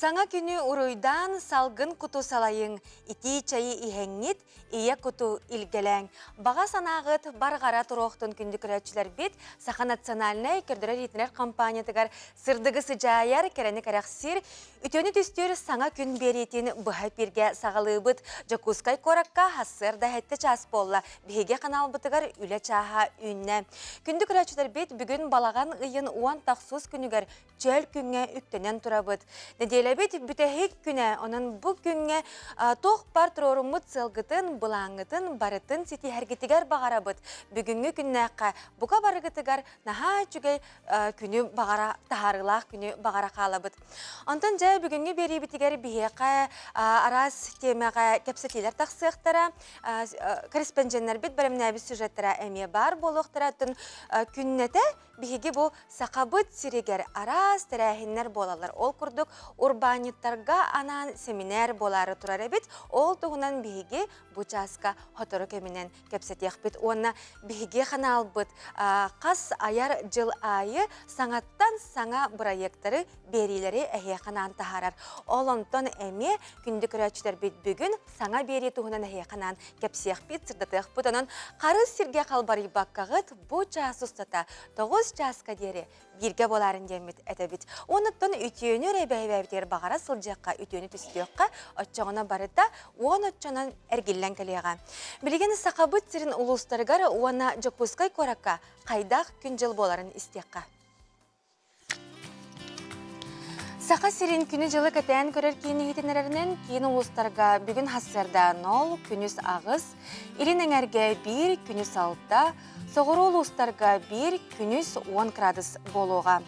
Саңа күні уруйдан салгын куту салайың, ити чайы ихеңнит, ие куту илгеләң. Баға санағыт барғара тұроқтын күнді күрәтшілер бет, Саха национальный кердірер етінер компаниятығар сырдығы сыжайар кәрәні кәрәқсір, үтені түстер саңа күн беретін бұхай перге сағалы бұд, жакускай коракка хассыр да хәтті час болла, бейге қанал бұтығар үлі чаға үнне. Күнді күрәтшілер бет бүгін балаған ұйын уан тақсыз күнігер чәл күнге үктенен тұра бұд. Неделебет бүтәхек күнә, онын бұл күнге тоқ бар тұрорымыт сылғытын, бұлаңытын, барытын сети әргетігер бағара бұд. Бүгінгі күннәққа бұға барығытығар наға жүгей күні бағара тахарылақ, күні бағара қалы бұд. Онтан жай бүгінгі бері бітігер бейеқа арас темаға кәпсетелер тақсықтара, корреспонденттер бет бәрімнәбі сюжеттара әме бар болуқтыратын күннәті бейге бұл сақабыт сирегер арас тәрәхіннер болалар. Ол күрдік урбаниттарға анан семинар болары тұрар әбет, ол тұғынан бейге бұчасқа хоторы көмінен кәпсетек бет. Онына бейге қанал бұд қас аяр жыл айы саңаттан саңа проекттары берилері әйе қанан тахарар. Олонтон әме күнді күрәтшілер бет бүгін саңа бері тұғынан әйе қанан кәпсек бет сырдатық бұд. Онын қарыз сірге қалбары баққағыт бұчасы ұстата 9 жасқа дері бірге боларын демет әтәбет. Оныттан үтіені рәбәйбәбетер бағара сылжаққа үтіені түстіққа отчағына барыда оң отчанан әргеллән кәлеға. Білген сақабыт сірін ұлыстарғар оңа жокпускай коракка қайдақ күн жыл боларын істеққа. Сақа сирин күні жылы кәтән көрер кейіні хетенерінен кейін ұлыстарға бүгін хассарда 0 күніс ағыз, ирин әңәрге 1 күніс 6, соғыру ұлыстарға 1 күніс 10 градус болуға.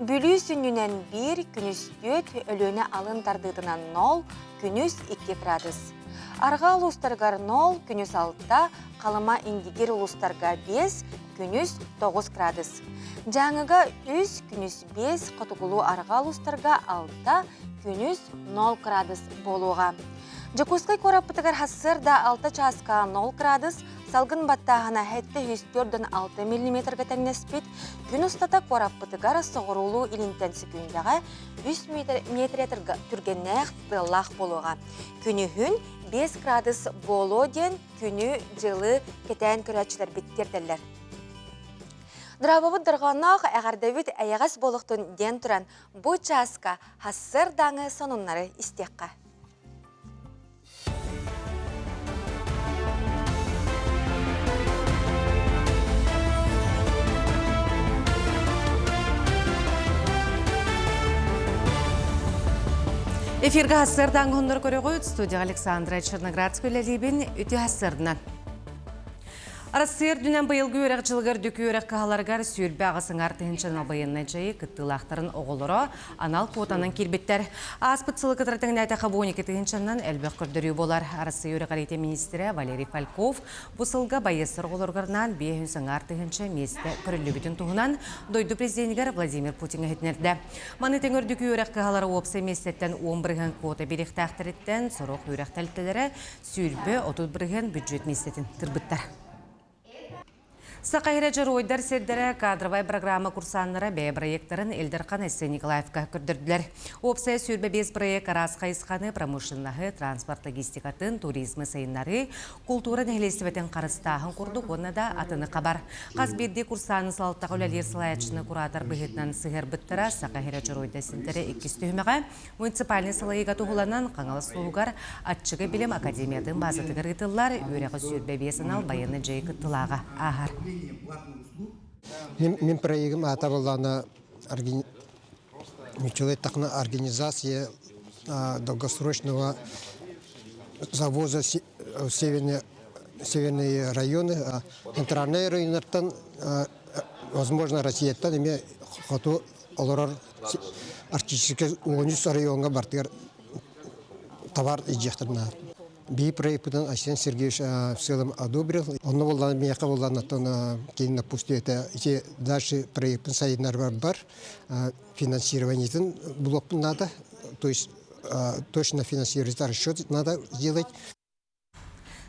Бүлі сүнінен 1 күніс 4, өліні алын тардығынан 0 күніс 2 градус. Арға ұлыстарға 0 күніс 6, қалыма индигер ұлыстарға 5 күніс 9 градус. Жаңыға 3 күніс 5, қатығылу арға ұлыстарға 6 күніс 0 градус болуға. Жакускай кораппытығар хассыр да 6 часқа 0 градус, салгын баттағына хәтті 104-6 мм тәңнеспет, күн ұстата кораппытығар соғырулу илинтенсі күндегі 100 метр түргеннәқ тылақ болуға. Күні хүн 5 градус болу ден күні жылы кетән көрәтшілер беттерділер. Драбабыт дырғанақ әғардабет әйәғас болуқтың ден тұран бұ часқа хассыр даңы сонунлары істеққа. Эфирға хассырдан ғындар көрі қойыд, студия Александра Черноградскөйлі лебен үті хассырдынан. Арасыр дүнен байылғы өрек жылғыр дөкі өрек қағаларғар сүйірбі ағысың артығыншын албайынна жайы күттілақтарын оғылыры анал қотанын келбеттер. Аспыт сылы қытыртығын әті қабуыны кетігіншіннен әлбек күрдірі болар. Арасы өрек арейте министері Валерий Фальков бұл сылға байысыр оғылырғырнан бейхінсің артығыншы месті күрілі бүтін тұғынан дойды президентігер Владимир Путин әйтінерді. Манытың өрдікі өрек қағалары опсы местеттен 11 қота беректі ақтыреттен сұрық өрек тәлттелері сүйірбі 31 бюджет местетін тұрбыттар. Сақайра жыройдар сердері кадровай программа курсанлары бәй проекттарын Элдерхан Эссе Николаевка күрдірділер. Опсай сүрбе 5 проект арас қайысқаны промышленнағы, транспорт логистикатын, туризмы сайынлары, культура нәхелестібетін қарыстағын құрдық, оны да атыны қабар. Қазберде курсаны салттағы өләлер салаятшыны куратор бұғытнан сығыр бұттыра Сақайра жыройдар сердері 2 түйімеға муниципальный салайыға тұғыланан қаңалы сұлығар атшығы білім академиятын базытығыр ғытылар өреғі сүрбе 5 ал байыны жай күттілаға ағар. Мен проектім ата болғаны организация долгосрочного завоза в северные районы, центральные районы, возможно, Россия-тан име хоту олорор арктический районга бартыр товар ижектирна. Би проектын Асен Сергеевич в целом одобрил. Он волна меха волна на кейн напустил это и дальше проектын сайднар бар финансирование блок надо, то есть точно финансировать расчет надо сделать.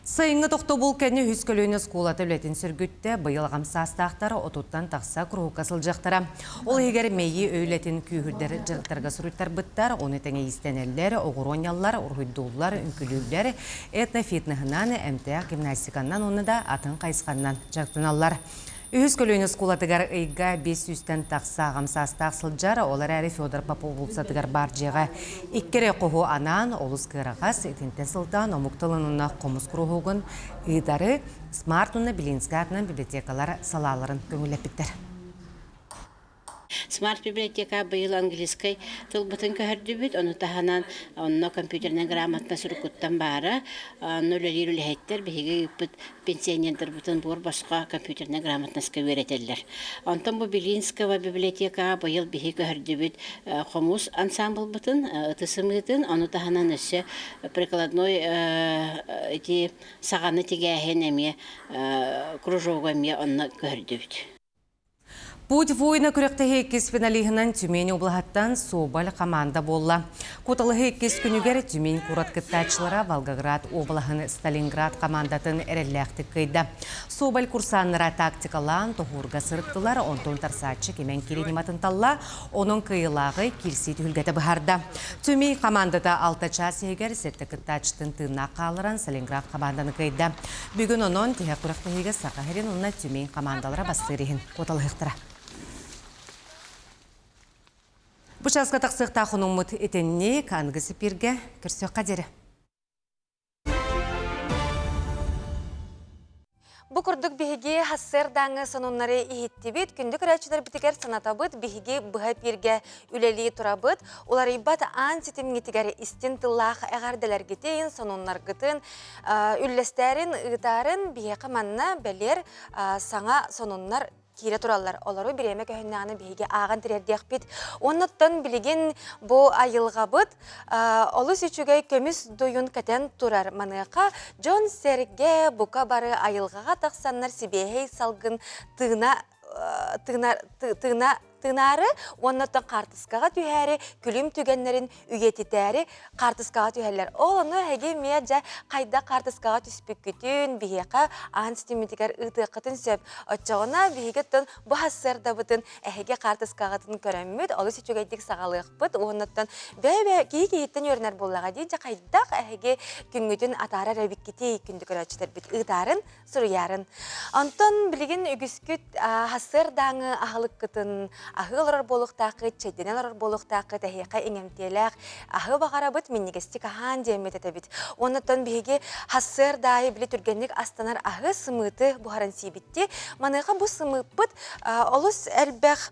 Сайыңы тоқты бұл кәне хүскөліне скулаты білетін сүргітті бұйыл ғамсастақтары отуттан тақса күру қасылжақтара. Ол егер мейі өйлетін күйірдері жырттарға сұруттар бұттар, оны тәңе истенелер, оғыронялар, ұрғыддулар, үнкілілер, этнофитнығынан, әмтәк гимнастиканнан, оны да атын қайсқаннан жақтыналар. Үйіз көліне скулатығар ұйға 500-тен тақса ғамсастақ сылжар, олар әрі Федор Попов болсатығар бар жеға. Иккере қоғу анан, олыс кырағас, етінтен сылтан, омықтылынына қомыз күріғуғын, ұйдары смартуны Белинскатынан библиотекалар салаларын көңілепіттер. Смарт библиотека быйыл английский тыл бытын көһөрдүбүт, оны таханан онно компьютернен грамотна сүрүкуттан бара, нөлөлөр үлэхеттер биһиге үппүт пенсионердер бытын бур башка компьютернен грамотнаска веретеллер. Онтон бу Белинского библиотека быйыл биһи көһөрдүбүт хомус ансамбл бытын, ытысымытын, оны таханан өссө прикладной эти саганы тигәһен эме кружок эме онно көһөрдүбүт. Путь война күректі хейкес финалихынан Тюмень облағаттан Собаль команда болла. Куталы хейкес күнігер Тюмень кураткыттачылара Волгоград облағын Сталинград командатын әрелләқті көйді. Собаль курсанлара тактикалан тоғырға сырыттылар, онтон тарсатчы кемен керенематын талла, оның кыйлағы келсей түлгеті бұхарда. Тюмень командата 6 час егер сетті кыттачтың тыына қалыран Сталинград команданы көйді. Бүгін оның тіге күректі хейкес сақахерен онына Тюмень командалара бастырығын куталы хектара. Бұшасқа тақсықта құныңмыт етенне кәнгісі перге кірсек қадері. Бұқырдық бігі хассырдаңы сонуннары ихиттебет, күндік рәчілер бітігер санатабыт бігі бұға перге үлелі тұрабыт, олар ибат аң сетімгетігері істен тыллақ әғарделер кетейін, сонуннар гытын, үллестерін, ұйтарын бігі қаманна бәлер саңа сонуннар кире тураллар. Олару биреме көһүннәне биге аган тирердек бит. Оннаттан билеген бу айылгабыт, олус үчүгө көмүс дуюн катен турар. Маныка Джон Серге бука бары айылгага таксаннар сибехей салгын тынары, оннаттан картыскага түһәре, күлүм түгеннерин үгетитәре картыскага түһәлләр. Ол оны әге меҗа кайда картыскага түспек күтүн, бихека антистимитикер ытыкытын сөп. Оччогына бихегеттен бу хассырда бутын әге картыскагатын көрәммит, олы сичүгәйтик сагалык бут, оннаттан бәбә кийгиттен өрнәр буллага дийҗә кайда әге күнгүтүн атара рәбиккети күндү көрәчтер бит ытарын, сурыярын. Антон билеген үгүскүт хассырдаңы ахылык кытын ахылар болуктакы, чеденелар болуктакы тәһиқә иңемтеләк, ахы багарабыт миннигести кахан диеметете бит. Оннан биге хассыр дай биле түргенлек астанар ахы сымыты бухаран сибитти. Маныга бу сымыпыт олус әлбәх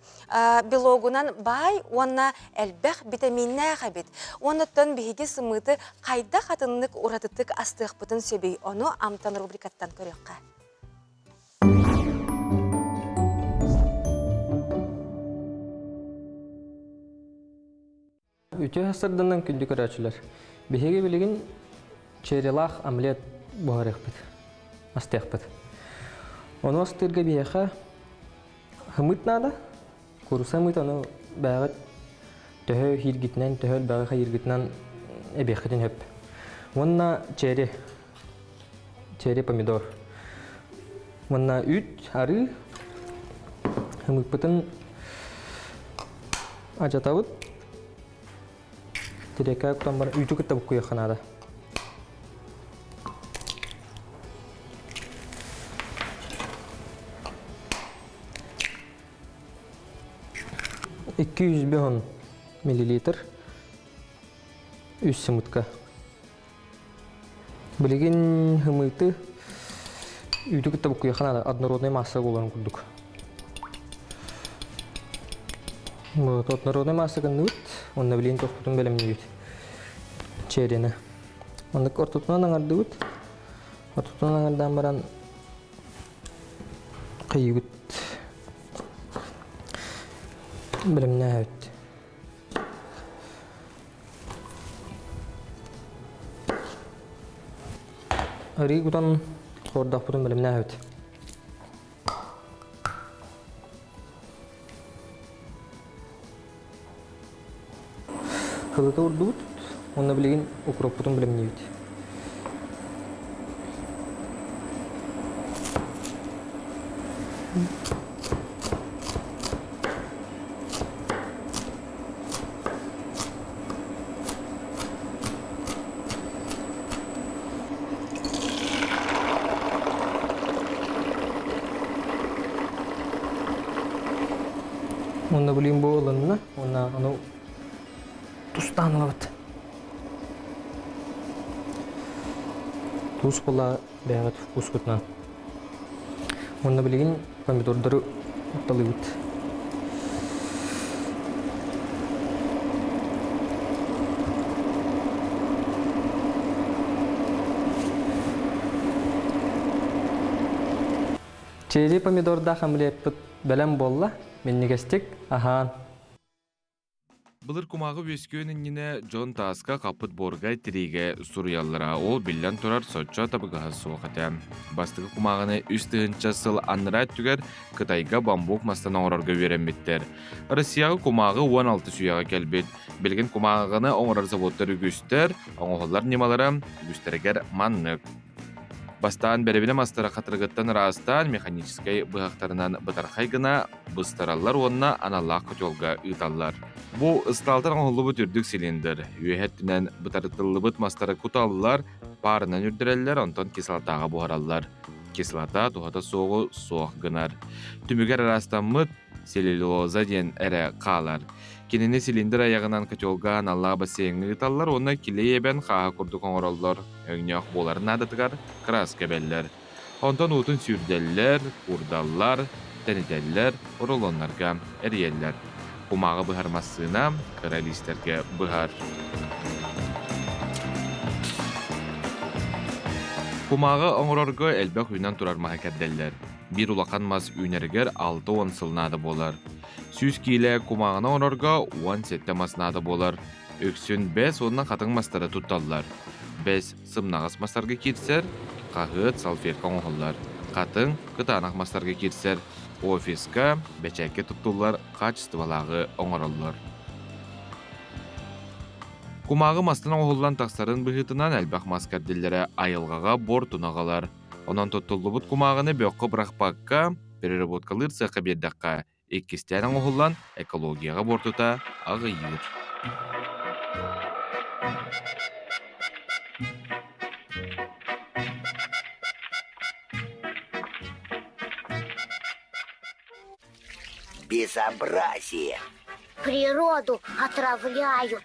билогунан бай, онна әлбәх витаминнә хабит. Оннан биге сымыты кайда хатынлык уратытык астык бутын сөбей. Оны амтан рубрикаттан көрөккә. Үтө хасырданан күндү көрәчүләр. Беһеге билеген черелах омлет буарыхпыт. Астыхпыт. Оны астырга бияха хымытнада. Курусамыт аны бәгат төһө хиргитнән төһөл бәгат хиргитнән эбехтен хөп. Онна чере помидор. Онна үт ары хымытпытын ажатабыт. Тирекак там бар үтү китеп куя ханада. миллилитр үс сымытка. Билеген хымыты үтү китеп куя ханада однородный масса боларын курдук. Вот однородная масса гнут, он на блин только потом белым не черена. Он на кортутно нагадут, а тут он нагадам баран кайют белым не ают. Аригутан кордах потом белым не ают. Хылыта урдут, онна билеген укроп потом билем не бит. Onda bileyim bu olanına, ona onu tuzdan alıp. Tuz kola beyaz kuskutnan. Onda bileyim pomidorları alıp. Çeri pomidorda hamleyip belem bolla. Menni kestik. Aha. Былыр кумағы өскөнініне Джон Таска қапыт боргай тириге сурыяллара ол билен турар соча табыгаға соғыты. Бастығы кумағыны үстігінші сыл анныра түгер Қытайға бамбук мастан оңырарға веренбеттер. Россияғы кумағы 16 сүйяға келбет. Білген кумағыны оңырар заводтар үгістер, оңғылар немалары үгістерігер маннық. Бастан бәребіне мастара қатырғыттан растан механическай бұғақтарынан бұтарқай гына бұстаралар онына аналақ көтелға ұйталар. Бұ ысталтар оңғылы бұт үрдік силиндер. Үйәттінен бұтарытылы бұт мастара күталылар, парынан үрдірелер, онтон кислатаға бұғаралар. Кислата туғата соғы соқ гынар. Түмігер арастан мұт селюлоза ден әрі қалар. Кенені силиндер аяғынан көтелға аналла бассейңі ұйталар, оны келейебен қаға күрді қоңыралар. Өңнеқ боларын адатығар крас кәбеллер. Онтан ұтын сүрделлер, құрдаллар, тәнетеллер, оролонларға әриеллер. Кумағы бұхармасына кралистерге бұхар. Кумағы оңырарға әлбәқ үйнан тұрар маға кәдделлер. Bir улақан мас үйнергер 6-10 сылнады болар. Сүз кейлі кумағына оңырарға 10 сетті масынады болар. Өксін 5 онына қатың мастары тұтталылар. 5 сымнағыз мастарға кетсер, қағыт салфетка оңғылар. Қатың қытанақ мастарға кетсер, офиска бәчәкке тұттылар қачыстывалағы оңырылар. Кумағы мастын оңғылан тақсарын бұғытынан әлбәқ маскарделері айылғаға бор тұнағалар. Онан тұттылы бұд кумағыны бөққы бірақпаққа, переработкалыр сақы бердаққа, еккестен оңғылан экологияға бортыта ағыйыр. Безобразие. Природу отравляют.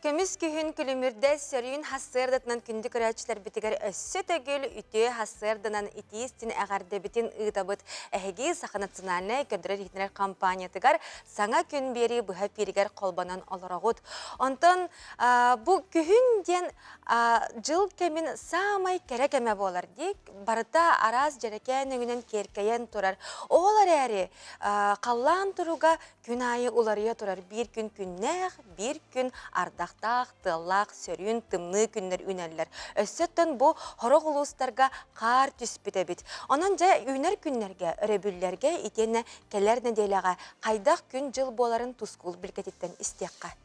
Көміс күйін күлімірді сөрейін хассырдатынан күнді көрәчілер бітігер өссі төгіл үте хассырдынан итиістін әғарды бітін ұйтабыт әхеге Саха национальный көрдірер етінер компаниятығар саңа күн бері бұға перігер қолбанан олырағыд. Онтан бұл күйінден жыл кәмін самай кәрі кәмі болар дейк, барыта араз жәрекен өңінен керкейен тұрар. Олар әрі қаллан тұруға күн айы олария тұрар. Bir күн күннәғ, bir күн ардақ тыллақ, сөрін, тымны күннер үнәлілер. Өссеттен бұл хорық ұлыстарға қар түспіті бит. Онан жа үнер күннерге, өребүллерге, итені кәлеріне дейліға қайдақ күн жыл боларын тұскул білгететтен істеққа.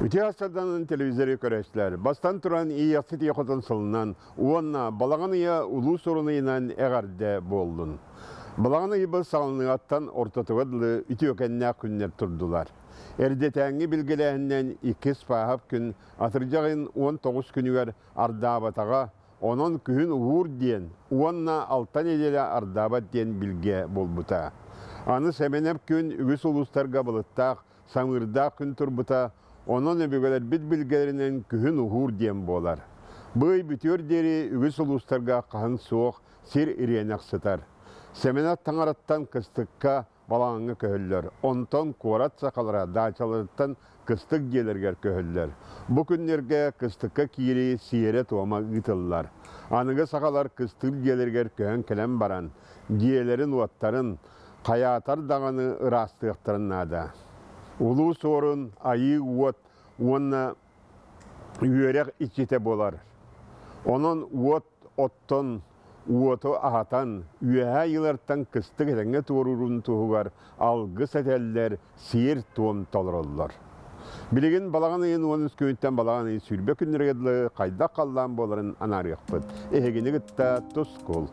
Үте астардан телевизоры көрәшілер. Бастан тұран ияқсыт еқотын сылынан, уанна балаған ия ұлу сорынайынан әғарды болдың. Балаған ия салыны аттан ортатығыдылы үте өкәнне күннер тұрдылар. Әрдетәңі білгеләхіннен 2 фахап күн, атыржағын 19 күнігер ардабатаға, onun күн ұғыр ден, уанна алтан еделі ардабат ден білге болбыта. Аны сәменеп күн үгіс ұлыстарға бұлыттақ, самырда күн тұрбыта, onun öbürler bit bilgelerinden kühün uğur diyen bolar. Bıy bütür deri ügüs uluslarga kahın soğuk sir irenek sıtar. Semenat tangarattan kıstıkka balağını köhüller. Ondan korat sakalara dağçalarından kıstık gelirger köhüller. Bu günlerge kıstıkka kiri siyere toğma gıtıllar. Anıgı sakalar kıstık gelirger köhün kelem baran. Diyelerin uatların kayatar dağını ırastıqtırın nada. Ulu sorun ayı uat, ona yürek içite bolar. Onun uat ottan уото ахатан, үйәһә йылартан кыстык этеңе туорурун туһугар алгы сәтәлләр сиер туом толороллар. Билеген балаган ыйын уонус күйінттен балаган ыйын сүрбе күннергедлі қайда қаллан боларын анарыяқпыд. Эхегені гытта тускул.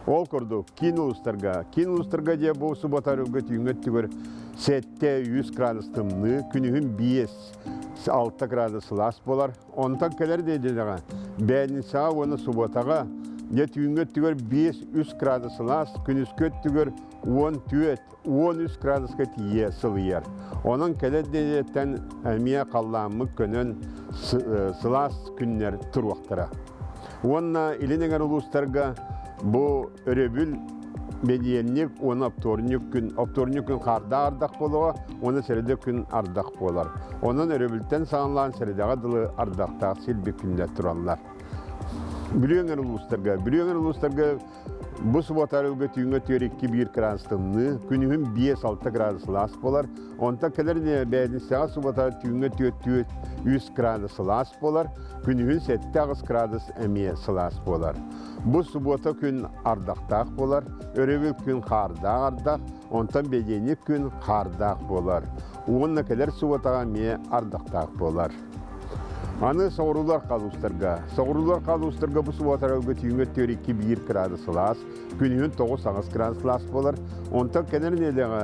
Ол көрді кин улустарға де бұл субатар өгі түйінгет түгір сәтте 100 градустымны күнігін 5-6 градус лас болар. Онтан кәлер дейділіға бәйін саға оны субатаға де түйінгет түгір 5-3 градус лас, күнізкет түгір 10-13 градусқа тие сылыяр. Оның кәлер дейдеттен әмия қалламы көнін сылас күннер тұруақтыра. Онна илінеңер улустарға bu öröbül mediyenlik onu aptornik gün karda ardak boluğa, onu seride gün ardak bolar. Onun öröbülten sağlanan seride adılı ardakta silbi günde turanlar. Biliyorlar uluslarga bu subatar ülge tüyünge tüyör 2-1 gradustımını, günühün 5-6 gradus las bolar. Onta kadar ne beyni sağa subatar tüyünge tüyör 100 gradus las bolar, günühün 7 gradus emiye las bolar. Bu subota gün ardaktaq bolar, örevil gün karda ardak, ontan bedenik gün karda bolar. Onunla kadar subotağa emiye ardaktaq bolar. Аны соғырулар қалустарға бұл суатар өгі түйінгі 2-1 градус лас, күнігін 9-8 градус лас болар. Онтан кәнерін еліға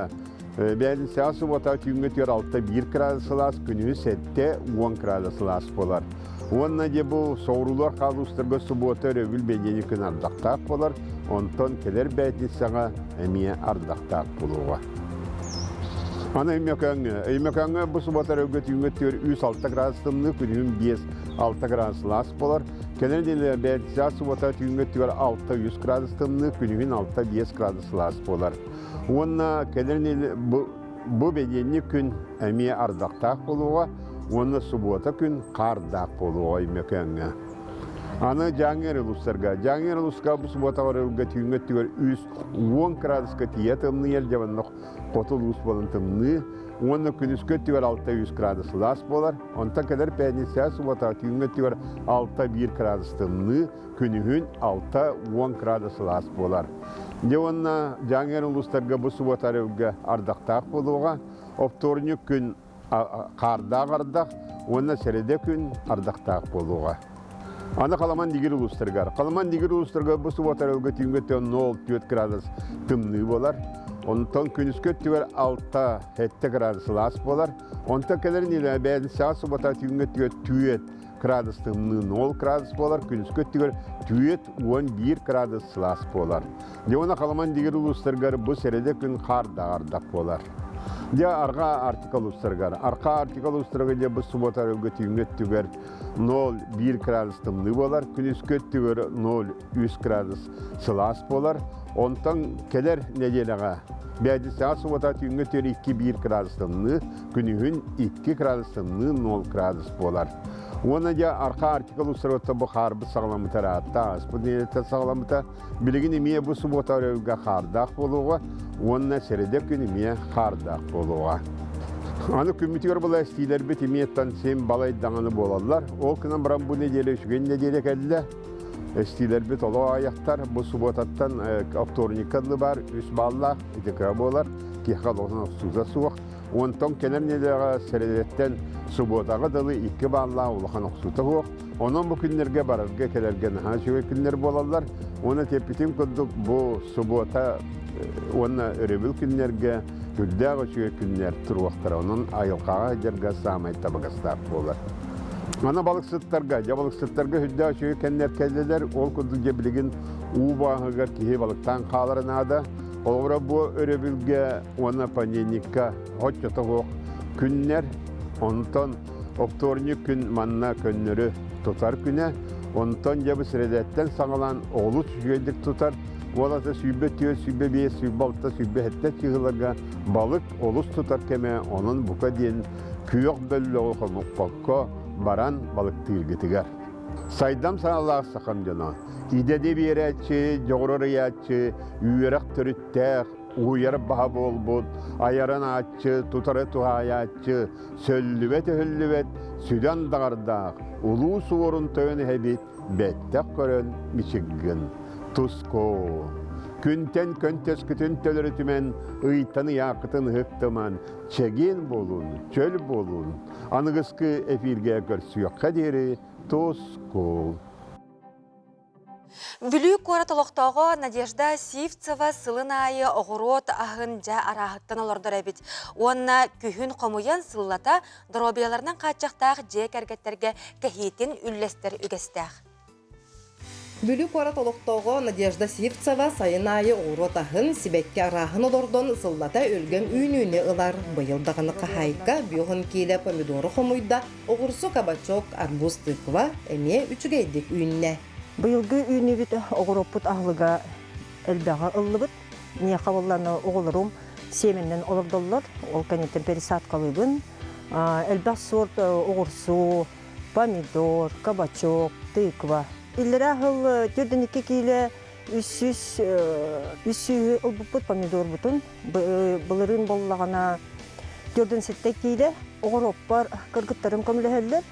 бәйін сәа суатар түйінгі 6-1 градус лас, күнігін 7-10 градус лас болар. Онна де бұл соғырулар қалустарға суатар өвіл бәйдені күн ардақтақ болар, онтан кәлер бәйін сәға әмие ардақтақ болуға. Аны өймекаңы бұл сұбатар өгі түйінгі 3-6 градустымны күнігін 5-6 градус лас болар. Кәнердегі бәйтіса сұбатар түйінгі 6-100 градустымны күнігін 6-5 градус лас болар. Онна кәнердегі бұл бәденні күн әме ардақтақ болуға, онна сұбата күн қардақ болуға өймекаңы. Аны жаңер ұлысқа бұл сұбатар өгі түйінгі 3-10 градусқа тиетімні ер жаванлық Қотыл ұс болынтымны, оны күнізгі түгер 600 градус лас болар. Онтан кәдір пәйнесе сұбата түйінгі түгер 6-1 градустымны, күнігін 6-10 градус лас болар. Де онна жаңер ұлыстарға бұл сұбата өгі ардақтақ болуға, опторник күн қардақ, оны сәреде күн ардақтақ болуға. Аны қаламан дегер ұлыстырғар. Қаламан дегер ұлыстырға бұл сұбата өгі түйінгі 0-4 градус тымны болар. Ondan күнізкөт түгер 6-7 градус лас болар. Ондан кәлерін елі бәйін саға сұбата түйінгі түгер 2 градустымны 0 градус болар. Күнізкөт түгер 2-11 градус лас болар. Де оны қаламан дегер ұлыстырғар бұл сәреде күн қардақ болар. Де арқа артикал ұлыстырғар. Арқа артикал ұлыстырға де бұл сұбата өгі түйінгі түгер 0-1 градустымны болар. Күнізкөт түгер 0-3 градус лас болар. Ondan keler nedelere bəydi sağa sıvata tüyünge 2-1 gradustımını, günühün 2 gradustımını 0 gradus bolar. Ona da arka artikal usırata bu harbi sağlamıta rahatta, asbı neyete sağlamıta, bilgin emiye bu sıvata rövge xardaq boluğa, ona serede gün emiye xardaq boluğa. Anı kümmütüyor bula estiler bit emiyetten sen balay dağını bolarlar, ol kınan buran bu nedele şügen nedele kəllə, Estiler bit olu ayaktar, bu subotattan aptornik adlı var, üst bağla, itikra bolar, kihkal olsun suza suğuk. Ondan kenar nedeğe seredetten subotağı dalı 2 bağla ulakan oksuta huğuk. Onun bu günlerge bararga kelerge naha şöyle günler bolarlar. Ona tepitim kurduk bu subota, ona örebil günlerge, güldağ şöyle günler turvaktara. Onun ayılkağa ederge samay tabakastar bolar. Ana balık sıtlarga hüdda şöyle kendiler kelleler, ol kudu cebiligin uğbağıgar kihi balıktan kalarına da, olara bu örebilge, ona panenika, hoççata hoğuk günler, ondan oktornik gün manna könleri tutar güne, ondan cebı sıredetten sağalan oğlu süyeldik tutar, olasa süybe tüyo, süybe biye, süybe altta, süybe hette çıgılarga balık olus tutar keme, onun buka diyen küyok bölü oğuk bakka, baran balık tüylgetiger. Saydam sana Allah sakam cana. İdede bir yere açı, joğror yatçı, üyerek törüttek, uyarıp baha bol bol, ayaran açı, tutarı tuhaya açı, söllüvet höllüvet, südan dağırdak, ulu suvorun töyünü hebit, bettek körön miçiggin. Tusko. Күнтен көнтес күтін төлөрітімен ыйтаны яқытын ғықтыман чеген болун, чөл болун. Анығысқы эфирге көрсүйіққа дері Tusko. Бүлүү коратолоқтоғы Надежда Сивцева сылын айы оғырот ағын жа арағыттан олордыр әбіт. Онна күхін қомуян сыллата дробияларынан қатчақтақ жек әргеттерге кәхейтін үллестер үгестәқ. Бүлі қорат олықтауғы Надежда Сивцева сайын айы ұғыротағын сибекке арағын олордон сыллата өлген үйнүйіне ылар. Бұйылдағыны қахайка бүйіғын кейлі помидоры қомуйда оғырсу кабачок, арбуз тыква әме үчігейдік үйінне. Бұйылғы үйіні біт оғыроппыт ағылыға әлбәға ұлы біт. Не қабылланы оғылырым семеннен олырдоллар. Ол кәнеттен пересат қалыбын. Әлбәқ сорт оғырсу, помидор, кабачок, тыква. Иллері ағыл түрдінекі кейлі үсі ұлбыппыт помидор бұтын. Бұлырын болағана түрдін сетті кейлі оғыроппар кыргыттарым көмілі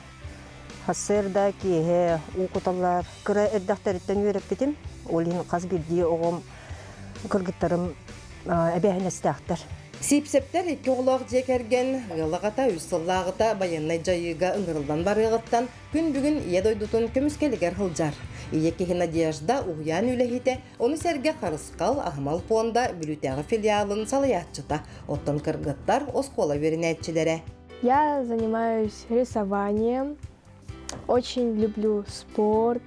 Хассерда кие укуталар кыра эрдактарыттан үйреп кетим. Олин қаз бірдей оғым кыргыттарым әбәхінестақтар. Сипсептер екі оғылақ жекерген ғылағата үссыллағыта баяннай жайыға ұңғырылдан барығыттан күн бүгін едойдутун көміскелігер ғылжар. Иекеhi Надежда уғян үләхите, оны сәрге қарысқал ағымал фонда бүлітәғі филиалын салаятчыта. Оттан кыргыттар оскола верінәтчілері. Я занимаюсь рисованием. Очень люблю спорт,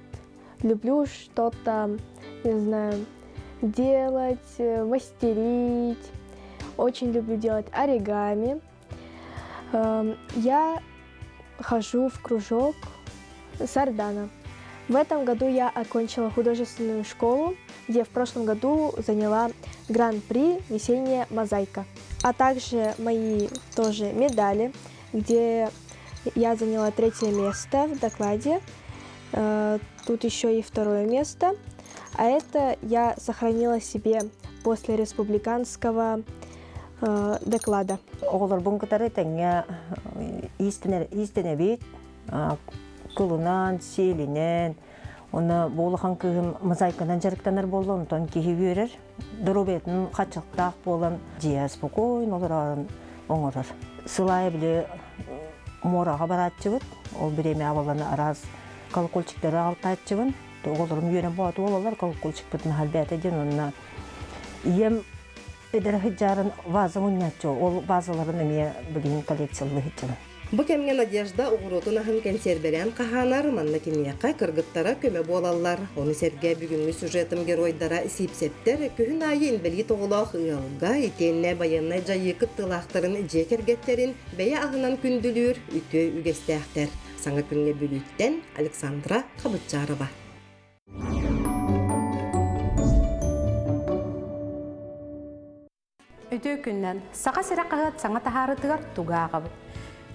люблю что-то, не знаю, делать, мастерить. Очень люблю делать оригами. Я хожу в кружок Сардана. В этом году я окончила художественную школу, где в прошлом году заняла гран-при «Весенняя мозаика». А также мои тоже медали, где я заняла 3 место в докладе, тут еще и 2 место, а это я сохранила себе после республиканского доклада. Оғылыр бұңғытары тәңе истіне бейт, күлінен, селінен, оны болыған күйім мозаиканан жарықтаныр болды, онтан кейі өрір, дұрубетін қатшықтақ болын, жия спокойн олырарын оңырыр. Сылай біле мораға баратчы бұд, ол біреме абаланы араз колокольчиктері алтатчы бұд, оғылырым үйрен болады олалар, колокольчик бұдын халбәті ден, онына ем эдер хиджарын вазы мұнятчы, ол вазыларын әме білген коллекциялы хиджаны. Бұ кәмге Надежда ұғыротын ағын кәнсерберен қағанар, манна кемияқа кыргыттара көмі болалар. Оны сәрге бүгінгі сюжетім геройдара сипсептер, күхін айы инвалид оғылақ ұялға, икенне баяннай жайы кыттылақтарын жекергеттерін бәйі ағынан күнділер үті үгестәқтер. Саңа күнге бүліттен Александра Қабытжарова. Үті күннен сақа сирақағыт саңа тахарытығар туғаға бұд.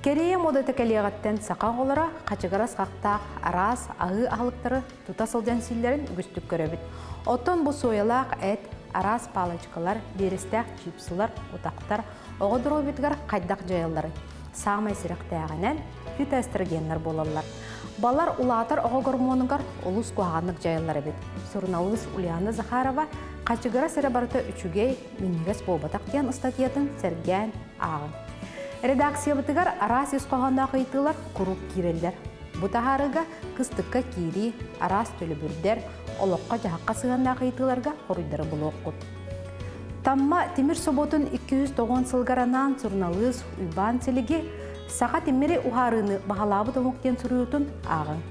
Кереем оды тәкелеғаттен сақан олара қачығарас қақтақ, арас, ағы ағылықтары тұта сылден силерін үгістік көребіт. Оттон бұл соялақ әт, арас палачқалар, берістәқ, чипсылар, ұтақтар, оғы дұробетгар қайдақ жайылары. Сағмай сирақтағанен үт әстіргенлер болалар. Балар улатар оғы гормонығар олыс қуағанлық жайылары бет. Сұрналығыз Ульяна Захарова қачығара сірі барыты үчігей міннігес болбатақ ден ұстатиятын сәрген ағын. Редакция бытыгар арас есқоғанда қайтылар құруп кирелдер. Бұтағарыға қыстыққа кири, арас төлі бүрдер, олыққа жағаққа сығанда қайтыларға қорыдары бұл оққыд. Тамма темір соботын 290 сылғаранан сұрналыз ұйбан селіге сақа темірі ұғарыны бағалабы томуқтен сүріутын ағын.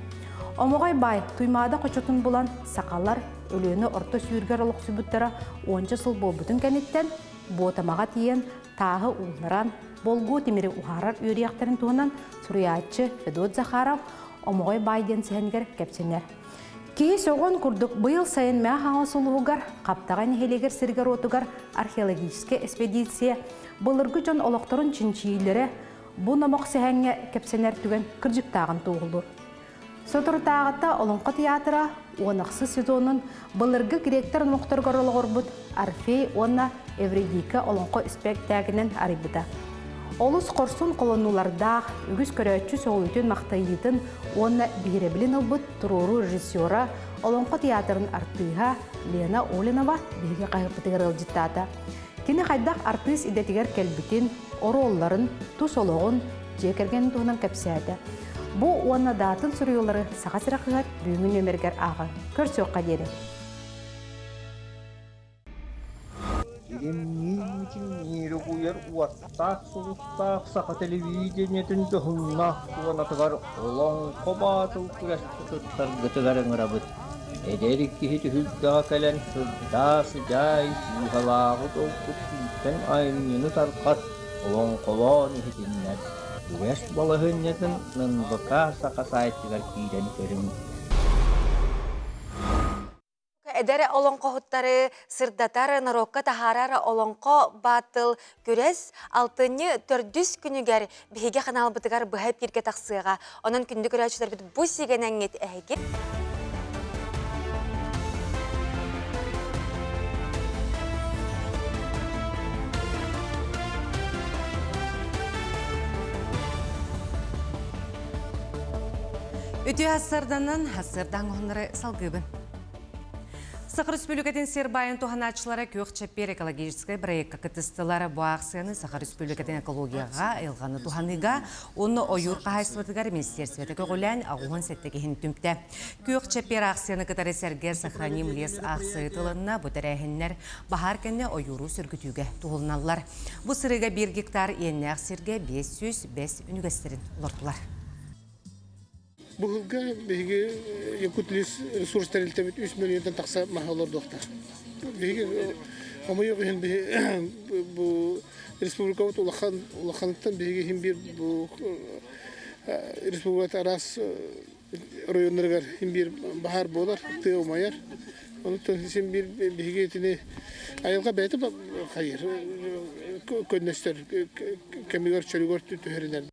Омоғай бай туймада қочотын бұлан сақалар өліні орта сүйіргер олық сүбіттара 10 сыл бол бұтын кәнеттен ботамаға тиен тағы ұлныран болғу темірі ұғарар үйрияқтарын туынан Суриятчы Федот Захаров омоғай байден сәнгер кәпсенер. Кей соғын күрдік бұйыл сайын мәң хаңа сұлуғығар, қаптаған хелегер сіргер отығар археологическе экспедиция бұлырғы жон олықтырын чинчийлері бұ намақ сәңге кәпсенер түген кіржіктағын туғылыр. Сотыртағыта Олонқы театра онақсы сезонын бұлырғы гректер мұқтырғар олығыр бұд Арфей онна Эвредика Олонқы спектагінен арибыда. Олус корсун колоннулардах, үгіз көрөтчү соғылытын мақтайытын, онна бейребілін ылбыт туруру режиссера, Олонқо театрын артыға Лена Олинова бейге қайғыпытығыр ылжыттата. Кені қайдақ артыс идетігер кәлбітін, оролларын, тус олығын, жекерген туғынан кәпсәді. Бұ онна датын сүріолары сағасырақығат бүймін өмергер ағы. Көрсөққа дері. Ниру куяр уаттақ сұлықтақ сақа телевидениетін тұхыннақ туғанатығар олың қобатыл күрәстіқтар ғытығарын ғырабыт. Эдерик кихити хүлдіға кәлін хүлдасы жай сүйғалағы толқып сүйттен айынны тарқат олың қобан ехетіннәр. Күрәс балығын етін нынбықа сақа сайттығар кейден көрім. Эдере олонко хуттары сырдатары нарокка тахарара олонко батыл көрес алтыны төрдүс күнүгер биһиге ханалбытыгар быһап кирге тахсыга онон күндү көрөчүлөр бит бу сигенеңет эхиги Үтü hasırdanın hasırdan onları salgıbın. Сахар Республикатын Сербайын туханачылары көк чеппер экологической проектка кытыстылары bu акцияны Сахар Республикатын экологияға елғаны туханыга, оны ойур қағайсыватыгар министерсветі көғілән ағуын сәттегі хинтүмпті. Көк чеппер акцияны кытары сәрге сохраним лес акция тылынна бұтырәхіннер бағар кәнне ойуру сүргітуге туғылналар. Бұ сырыға 1 гектар енне ақсерге 505 үнігестерін лортылар. Бұғылға бейгі Якутлис ресурстар үлтәбет 3 миллиондан тақса мағалар доқта. Бейгі омай оғын бұл республикават улақанықтан бейгі хим бір бұл республикат арас районларғар хим бір бағар болар, ты омайар. Онықтан хим бір бейгі етіне айылға бәйті қайыр, көднестер, кәмігар чөлігар түхерінер.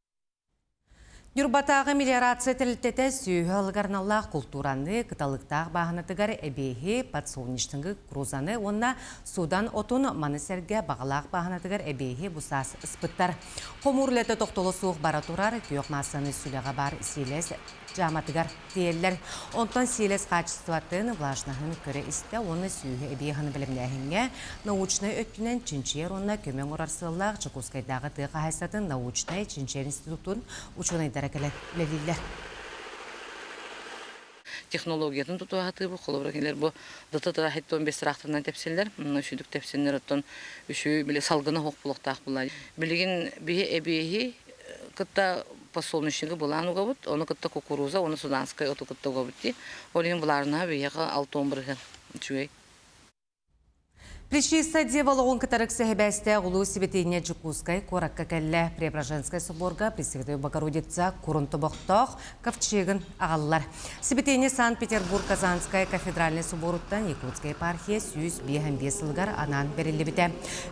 Юрбатағы мелиорация тәліттеті сүйі алғарналлақ культураны кыталықтағы бағынатығар әбейхі подсолнечтіңгі крузаны онна судан отын манысерге бағалақ бағынатығар әбейхі бұсас ұспыттар. Қомурлеті тоқтолы суық бара тұрар күйек масаны сүліға бар селес жаматығар дейелер. Онтан селес қачыстыватын влажнағын көрі істі оны сүйі әбейхіні білімдәхінге научный өттінен чинчер онна көмен ұрарсылақ Чекускайдағы тұға хайсатын научный чинчер институтын ученый технологиятын тутуаты бу колобракелер бу дата хеттон 5 рахтынан тепселер үшүдүк тепсенер оттон үшү биле салгыны хок булактак булар билеген бие эбеги кытта посолнечниги булануга бут оны кытта кукуруза оны суданская оту кытта гобути олин буларына бияга 6-11 чуй Причиста девалогон катарык сәхебәсті ғылу себетейне Чекускай, Коракка кәлі Преображенская соборға Пресвятой Богородица Курунты боқтақ ковчегін ағалылар. Себетейне Санкт-Петербург Казанская кафедральный соборуттан Якутская епархия 105 жылғар анан берілі біті.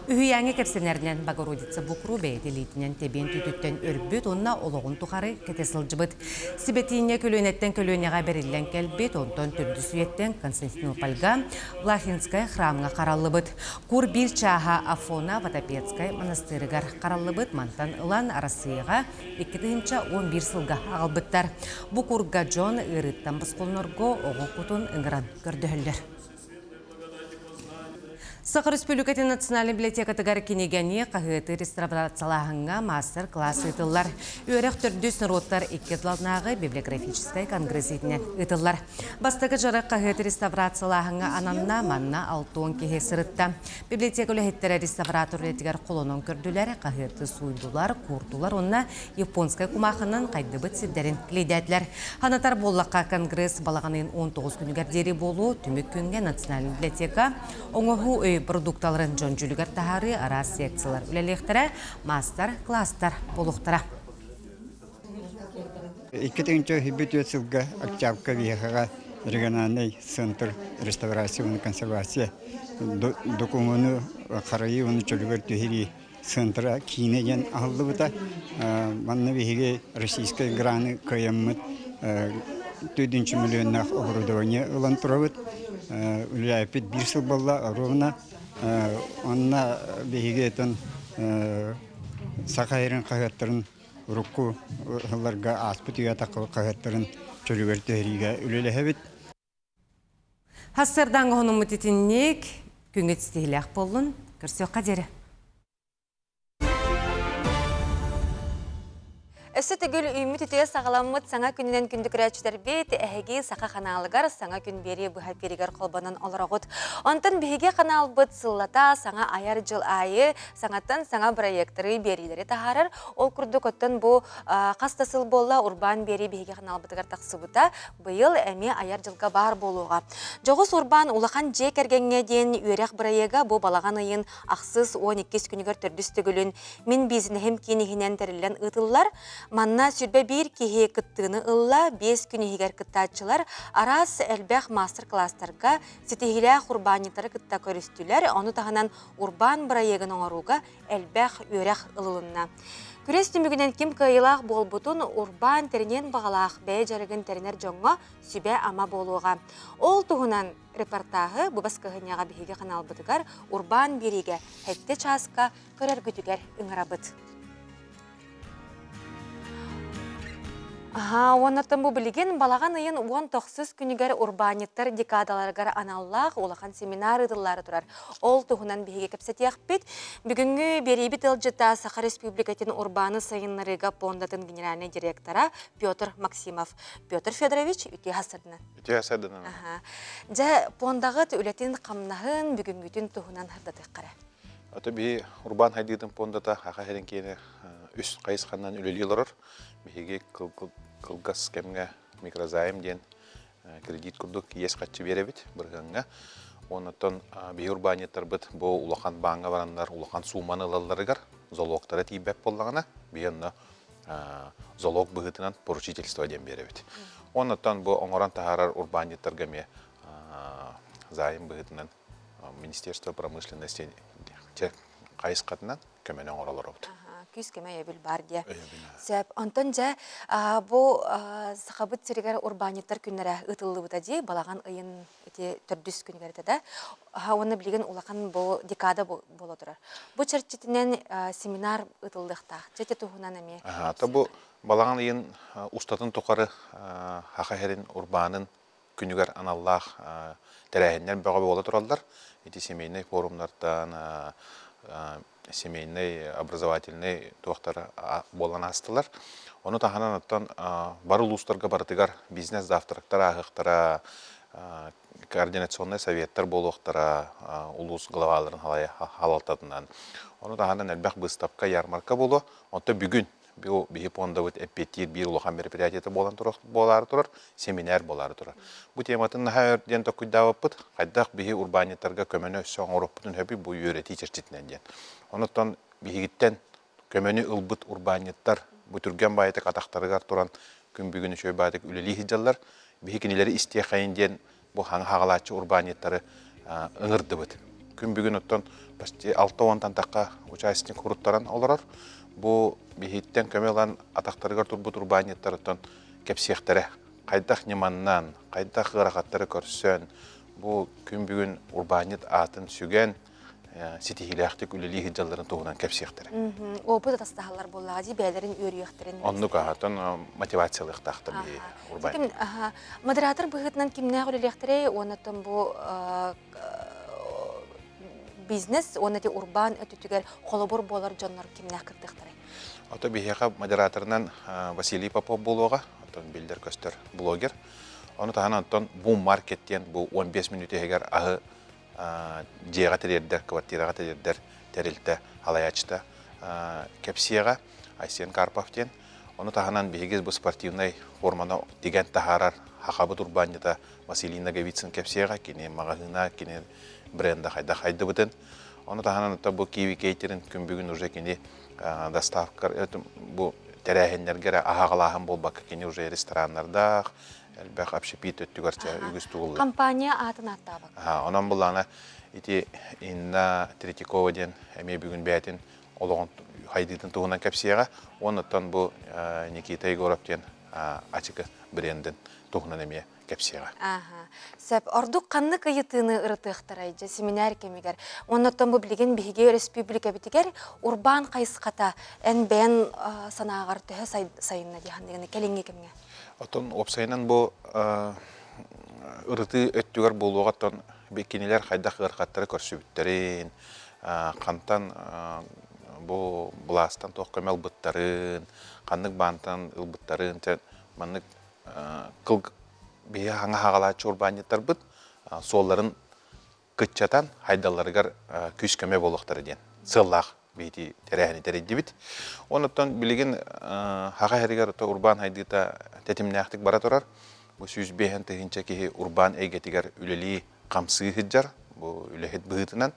Үйяңе кәпсенерінен Богородица бұқыру бәйделейтінен тебен түтіттен өрбіт, онна олығын тұқары кәтесіл жыбыт. Себетейне көлөнеттен көлөнеға берілген кәлбет, онтан түрді сүйеттен Константинопольға Влахинская храмға қаралы бұд. Кур бир чаха Афона Ватапецкай монастырыгар қаралыбыт мантан ылан Россияға 2-11 сылға ағылбыттар. Бұ курга Джон ырыттан бұсқолнорго оғы құтын ыңыран көрдіхілдер. Сахар Республикатын национальный библиотекатыгар кенегені қағыты реставрациялағынға мастер-класс ұтылар. Өрек түрдіс народтар 2-лалнағы библиографическай конгрессетінен ұтылар. Бастығы жарық қағыты реставрациялағынға ананна манна 6-10 кеге сырытта. Библиотека өлігеттері реставратор ретігер қолының көрділер, қағыты суйдулар, курдулар, онна японскай кумақының қайдыбыт сілдерін клейдәділер. Ханатар боллаққа конгресс балағанын 19 күнігер дері болу, түмік күнге национальный библиотека оңығы продукталарын жон жүлігер тахары арас секциялар үлелектері мастер-кластар болуқтара. 2009 жылғы Октябрька вияға региональный центр реставрации консервации документу қарайы оны жүлігер түйері центра кейінеген ағылды бұта. Манны вияге российская граны көйемміт 4 миллионнақ оборудование ұлан тұрабыт. Үләйпет 1 жыл болла ровна. Онна бейгетен сақайрын қағаттарын ұрыққу ғыларға аспыт үйа тақыл қағаттарын чөлігерді әриге үлелі әбет. Хастырдан ғоның мұтетіннек күнгет стейлі ақ болын, көрсе қадері. Өсі түгіл үймі түтіге сағаламыд саңа күнінен күнді күрәтшілер бет, әхеге сақа қаналығар саңа күн бері бұхап берігер қолбанын оларағыд. Онтын бігі қанал бұд сыллата саңа аяр жыл айы саңаттан саңа проекторы берілері тағарыр. Ол күрді көттін бұл қастасыл болла урбан бері бігі қанал бұдығар тақсы бұта бұйыл әме аяр жылға бар болуға. Жоғыз урбан улақан жек әргенге ден үйерек проега бұл балаған айын ақсыз 12 күнігер түрдіс түгілін мен безін хем кенігінен тәрілен ұтылар. Манна сүрбе бір кеге кыттыны ылла 5 күні егер кыттатчылар арас әлбәқ мастер-кластарға сетегілі урбанитары кытта көрістілер, оны тағынан урбан проегін оңаруға әлбәқ өрәқ ылылынна. Күрес түмігінен кім кайылақ бол бұтын урбан терінен бағалақ бәй жарығын терінер жоңға сүбе ама болуға. Ол тұғынан репортағы бұбас кығыняға бейге қанал бұтығар урбан береге әтті часқа көрер күтігер ұңырабыт. Онаттан бұл білген балаған айын 19 күнігер урбаниттар декадаларғар аналлақ олақан семинар ұдылары тұрар. Ол тұғынан бейге кәпсетияқ бет. Бүгінгі берейбіт ұлжыта Саха Республикатын урбаны сайынларыға пондатын генеральный директора Петр Максимов. Петр Федорович, үте хасырдынан. Үте хасырдынан. Жа пондағыт үлетін қамнағын бүгінгітін тұғынан хардатық қара. Аты бей урбан хайдыдың пондата ақа хәрін кейіне үс қайысқаннан үлелі оларыр. Бейге кылгас кемге микрозайым ден кредит күрдік ес қатшы беребет біргіңге. Онытын бей урбанеттар бұд бұл улақан баңға барандар, улақан суманы лаларығар, золоқтары тейбәп болағына, бейінні золоқ бұғытынан поручительство ден беребет. Онытын бұл оңыран тағарар урбанеттарға ме зайым бұғытынан Министерство промышленности қайысқатынан көменен оралар өбді. Күз кеме ебіл бар де. Сәп, онтан жа, бұл сақабыт серегер урбанеттар күннері ұтылы бұта де, балаған ұйын түрдіс күнігер деді. Оны білген улақан бұл декада бол отырар. Бұл чәрчетінен семинар ұтылдықта, жәте тұғынан әме? Бұл балаған ұйын ұстатын тұқары хақахерін урбанын күнігер аналлақ тәрәйіннен баға болы тұралдар. Семейный форумлардан, семейный образовательный туақтары болған астылар. Оны тағанан аттан бар ұлыстарға бардығар бизнес завтрактар ағықтара, координационный советтар болуқтара, ұлыс главаларын халалтатынан. Оны тағанан әлбәқ бұстапқа ярмарка болу. Онта бүгін бейі понда бұд әппеттер бір ұлыған мероприятеті болары тұрар, семинар болары тұрар. Бұл тематын нәхәерден тоқыдауып бұд, қайдақ бейі урбанеттарға көмені соң ұрып бұдың өбі бұл үйреті черчетінен ден. Онықтан бейгіттен көмені ұлбыт урбанеттар бүтірген байытық атақтарығар тұран күн бүгіні шөй байытық үлелі хиджалар, бейі кенелері істе қайын ден бұл хаңы хағалатшы урбанеттары ұңырды бұд. Күн бүгін оттан 6-10 таққа участник құрыттаран оларар. Бұл бейхеттен көмелан атақтарығар тұрбыт урбанеттарыттан кәпсияқтары, қайдақ неманнан, қайдақ ғырақаттары көрсен, бұл күн бүгін урбанет атын сүген сетихилияқтық үлелі хиджаларын туғынан кәпсияқтары. Опыт атастағалар болағады, бәлерін өріяқтырын. Онны қағатын мотивациялық тақты бей урбанет. Модератор бұғытынан кімнәғ үлеліяқтыры, онытын бұл бизнес, оны де урбан өтітігер қолыбыр болар жонлар кімнәғ кірдіқтірі? Ото бейхеға модераторынан Василий Попов болуға, білдер көстер блогер. Оны тағынан антон бум маркеттен бұл 15 минут егер ағы жеға терердер, квартираға терердер, терілті халаячта кепсияға Айсен Карповтен. Оны тағынан бейгіз бұл спортивный форманы деген тағарар хақабыт урбанета Василий Наговицын кепсияға, кене мағағына, кене бренда қайды бұтын. Оны тағынан бұл киви кейтерін күн бүгін уже кене доставкар, бұл тәрәхендергері ағағалағын бол бақы кене уже ресторанларда, әлбәқ апшепит өттігерчі үгіз тұғылы. Компания атын атта бақ. Онан бұл ана Инна Третьякова ден әме бүгін бәтін олығын хайдыдың тұғынан кәпсияға, оныттан бұл Никита Егоровтен ачықы брендін тұғынан әме кепсиға. Сөп, ордук қанны кайытыны ырытықтарайжы семинар кемегер. Оннаттан бұл білген бігі республика бітігер урбан қайысқата ән бән санағар түхі сайынна дейхандығыны кәліңге кемге? Отон опсайынан бұл ырыты өттігер болуғаттан бекенелер қайдақ ғырқаттары көрсөбіттерін, қантан бұл бұластан тоққамел бұттарын, қандық бантан ұлбыттарын, манық қылг бейі аңа хағалачы урбанеттар бұд, соларын күтчатан хайдаларығар күскөме болуқтары ден. Сыллақ бейті тәрәхіні тәрейді біт. Оныттан білеген хаға әрігер урбан хайдыта тәтімнәқтік бара тұрар. Бұл сөз бейхен тігінші кейі урбан әйгетігер үлелі қамсығы хыджар. Бұл үлехет бұғытынан.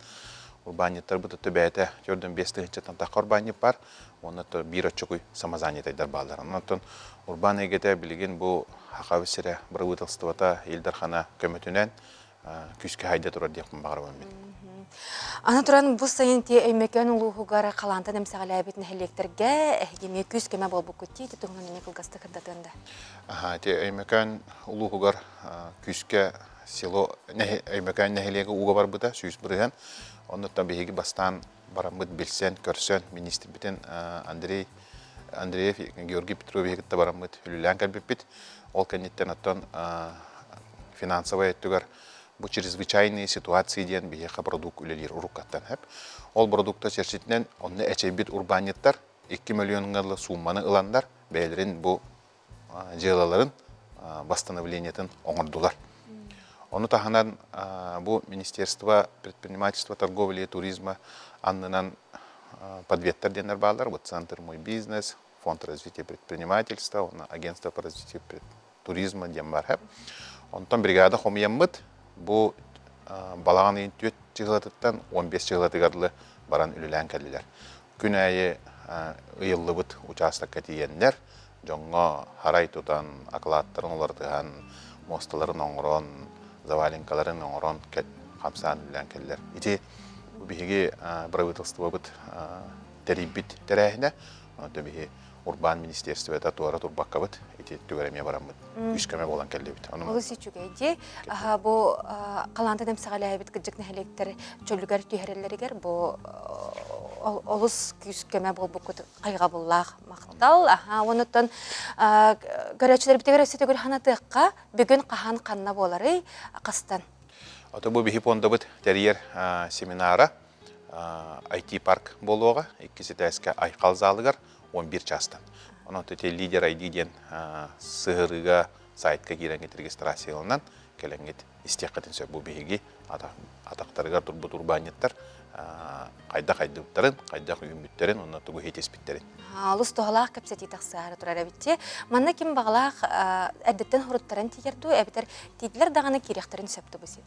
Урбанеттар бұд өтті бәйті көрден 5 тігінші тантаққа урбанет бар. Оныттан бір өтчіқой самазанетайдар балдар. Оныттан урбан әйгеті білеген бұл хақавы сірі бір ұтылстывата елдерхана көмітінен күске хайда тұрар дейқпін бағыр өмет. Ана туран бұл сайын те әймекен ұлуғығары қаланты нәмсағалы әбетін әлектерге әйгеме күз кеме бол бұл көтті еті тұғынан әне қылғасты қырдатында. Те әймекен ұлуғығар күске село әймекен нәхелегі ұға бар бұда сүйіс бұрыған. Оныттан бейгі бастан барамбыд білсен, көрсен, министр бітін Андреев, Георгий Петров егітті барамбыд үлілән кәлбеппет. Ол кәнеттен оттан финансовая өттігер бұл чрезвычайные ситуации ден бейеқа продукт үлелер ұрыққаттан әп. Ол продукта черчетінен онны әчейбет урбанеттар 2 миллионғалы сумманы ыландар бәйлерін бұл желаларын восстановлениетін оңырдылар. Оны таханан бұл Министерство предпринимательства, торговли и туризма аннынан подветтер денер балар. Вот Центр «Мой бизнес», Фонд развития предпринимательства, Агентство по развитию туризма ден бар әп. Онтан бригада хомияммыд бұл балаған ең 4 жылатыттан 15 жылатығарлы баран үлілән кәлілер. Күн әйі ұйылы бұд участок кәтиенлер, жоңға харай тұтан, ақылаттарын олардыған, мосталарын оңырон, заваленкаларын оңырон қамсан үлілән кәлілер. Ити бігеге правительство бұд тәрейбіт тәрәйіне, бігеге Урбан министерство это туара турбакка бит, ити түгәреме барам бит. Үскәме болан кәлде бит. Олыс ичүгәйде, бу каланты демсәгәлә бит кыҗыкны хәлектер чөлгәр түйһәрәләргә бу олыс күскәме бул бу кайга буллах мактал. Онытан көрәчләр битегәр сетегәр ханатыкка бүген кахан канна болары кастан. Ата бу бихипонда бит тәрьер семинара IT парк болуга, иккесе тәскә айкал залыгар 11 частан. Онан төте лидер ID ден сығырыға сайтқа керенгет регистрациялынан келенгет истеқатын сөп бұл бейге атақтарығар тұрбыт урбанеттар қайда-қайдыптарын, қайда-қүйімбіттерін, онан тұғы хетеспіттерін. Алыс тоғалақ көпсеті тақсығары тұрар әбітте. Манна кем бағалақ әдеттен ғұрыттарын тегерді, әбітер тейділер дағаны керектерін сөпті бұсы?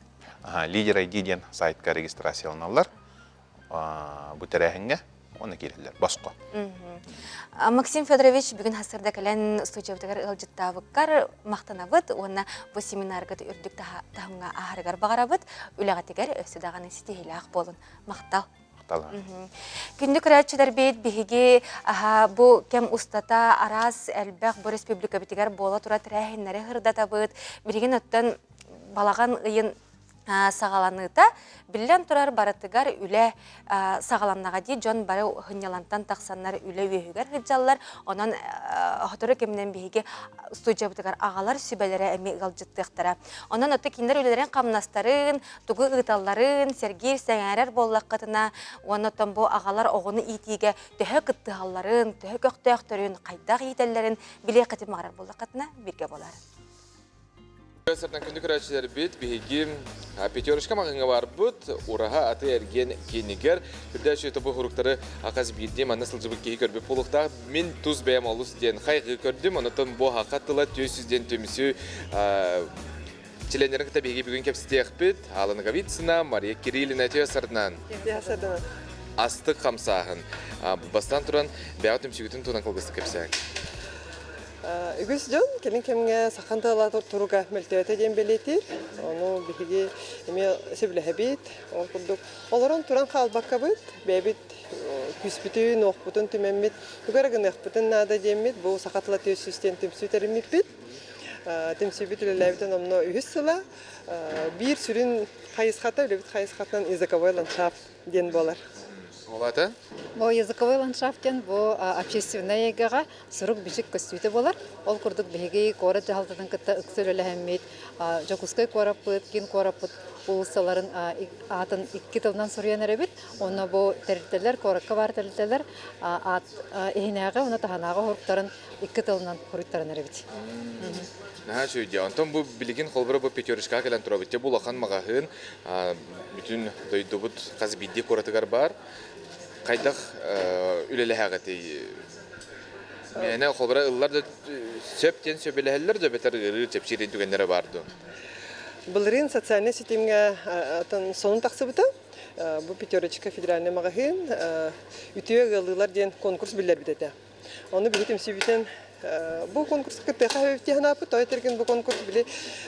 Лидер ID ден сайтқа регистрацияланалар бұтәрәхінге оны керелер, басқа. Максим Федорович бүгін хасырда кәлін студиявдығар ұлжыттавыққар мақтанабыд, оны бұл семинарғыд үрдік тағымға ағарығар бағарабыд, үліғатығар өсі дағаны сетейілі ақ болын. Мақтал. Күнді күрәтшілер бейт бігіге бұл кәм ұстата арас әлбәқ бұл республика бітігер бола тұра тірәхінлері ғырдатабыд, бірген өттен балаған ұйын сағаланыта білден тұрар баратыгар үлі сағаланнаға дей жон бары хынялантан тақсанлар үлі өйігер ғыджалар, онан ұқтыры кемінен бейге студия бұтығар ағалар сүбәлері әмі ғалжыттықтара. Онан өтті кендер үлілерін қамнастарын, тұғы ғыталарын, сергей сәңәрер боллаққатына, онан бұл ағалар оғыны итиге түхі қыттығаларын, түхі көқтіяқтырын, қайдақ етелерін біле қатып мағарар боллаққатына бірге болар. Сыртан күнді көрәтшілер бет, бігеге петерушка мағыңа бар бұд, ұраға аты әрген кенігер. Күрді әші тұбы ғұрықтары ақаз бейдем, аны сылжыбы кейі көрбек болуқтақ. Мен тұз бәйім алыс ден қайғы көрдім, онытын бұл хақаттылы төсізден төмісі членерін кіта бігеге бүгін кәпсіте әқпет. Алыныға битсына Мария Кириллина төе сыртынан. Астық қамсағын. Бастан тұран бәғат өмсігітін туынан қылғысты кәпсәң. Үгіз жон, келін кемге сақантала тұруға мәлтеуеті ден белетер. Оны бігі еме сөбілі әбет, ол күрдік. Оларын тұран қалбаққа бұд, бәбет күспітін, оқпытын түмәмет, үгірігін әқпытын нада демет, бұл сақатыла төсістен түмсі тәрімет бет. темсибит үлеләбитен омно үһүс сыла бир сүрүн хайысхата үлебит хайысхатынан языковой ландшафт ден болар. Олата? Бо языковой ландшафтен бо общественная егага сырык бишик көстүйтө болар. Ол курдук беги кора жалтатын кытта ыксөлөлөһөммит, жокускай корапыт, кин корапыт улусаларын атын 2 тылдан сурыян эребит. Онна бо терителер коракка бар терителер ат эхинага уна таханага хоруктарын 2 тылдан хоруктарын эребит. Наха сөйде. Антон бу билигин холбара бу пятерочка келен турабытте бу лахан магахын бүтүн дойдубут казы бидди коратыгар бар. Кайдах үлелехагаты. Менә холбара ыллар да сөптен сөбеләһәлләр да бетер гыры чепчирен түгәннәре барды. Былырын социальный сетимге атын сонун таксыбыта. Бу пятерочка федеральный магазин үтүе гылылар ден конкурс билер битете. Оны билетим сибитен бу конкурс кытта хавефтихана апы тойтерген бу конкурс биле.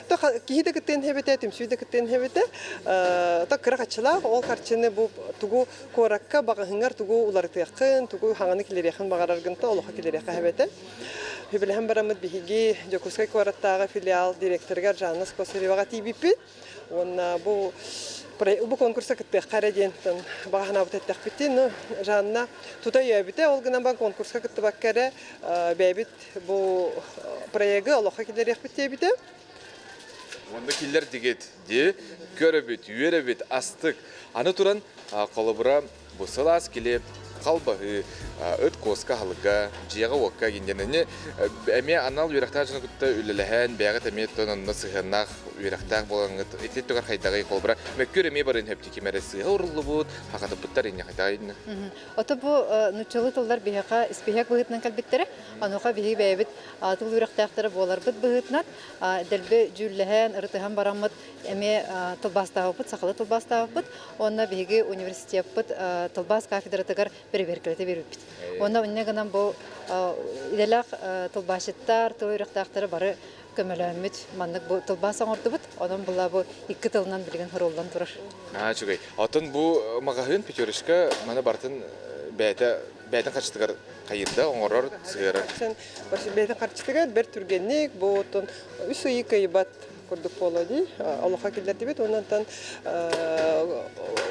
Та кихиде кыттен хебететим, сүйде кыттен хебете. Та кыракчылар ол карчыны бу тугу коракка багынгар тугу уларды якын, тугу хаңаны килер якын багараргынта олха килер якын хебете. Хебелем барамыт биһиги Жокускай кораттагы филиал директорга Жанна Скосаревага тибиппит. Онна бу конкурса кытпек караден багана бутеттек биттин Жанна тута ябите ол гынан баг конкурска кытты баккаре бебит бу проекты Аллаха килерек биттебите. Онда киллер дигет де көрөбүт, үйөрөбүт, астык. Аны туран колобура бу сылас килеп қалбағы, өт коска халыға, жияға уаққа кенденіне әме анал үйрақтар жыны күтті үліліхән, бәғыт әме тонынны сығынақ үйрақтар болғанғыт, етлет тұғар қайдағы қолбыра. Мәккөр әме барын әпті кемәрі сыға ұрылы бұд, хақаты бұттар ене қайдағы едіні. Оты бұ нүтчылы тылдар бейхақа іспейхак бұғытынан кәлбеттері, ануға бейхи бәйбіт тыл үйрақтақтары болар бұд бұғытынан, дәлбі жүліхән, ұрытыған барамыд әме тылбастағы бұд, сақылы тылбастағы бұд, онына бейхи университет бұд, тылбас кафедратығар берекелете бербит. Онда үнне гынан бу иделак тылбашыттар, тойрактактары бары көмөлөмүт, маннык бу тылбас оңордубут. Онан була бу 2 тылынан билген хоролдан турар. Чугай. Атын бу магазин пятерочка мана бартын бәйтен качтыгар кайырда оңорор сыгыры. Сен башы бәйтен качтыгар бер түргенник бу тон үсүй кайбат курдук полоди. Аллаха килдер дибет. Ондан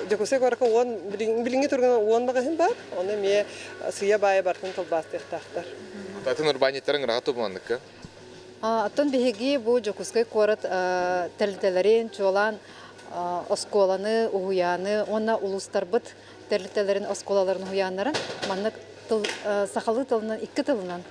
Жокускай коракка он билинге турган он магазин бар. Оны ме сыя бая бартын тылбастыктактар. Атын урбаниттерин рагаты булгандыкка. Атын беги бу Жокускай корат телителерин чолан осколаны уяны, онна улустарбыт телителерин осколаларын уяннарын маннык сахалы тылынан 2 тылынан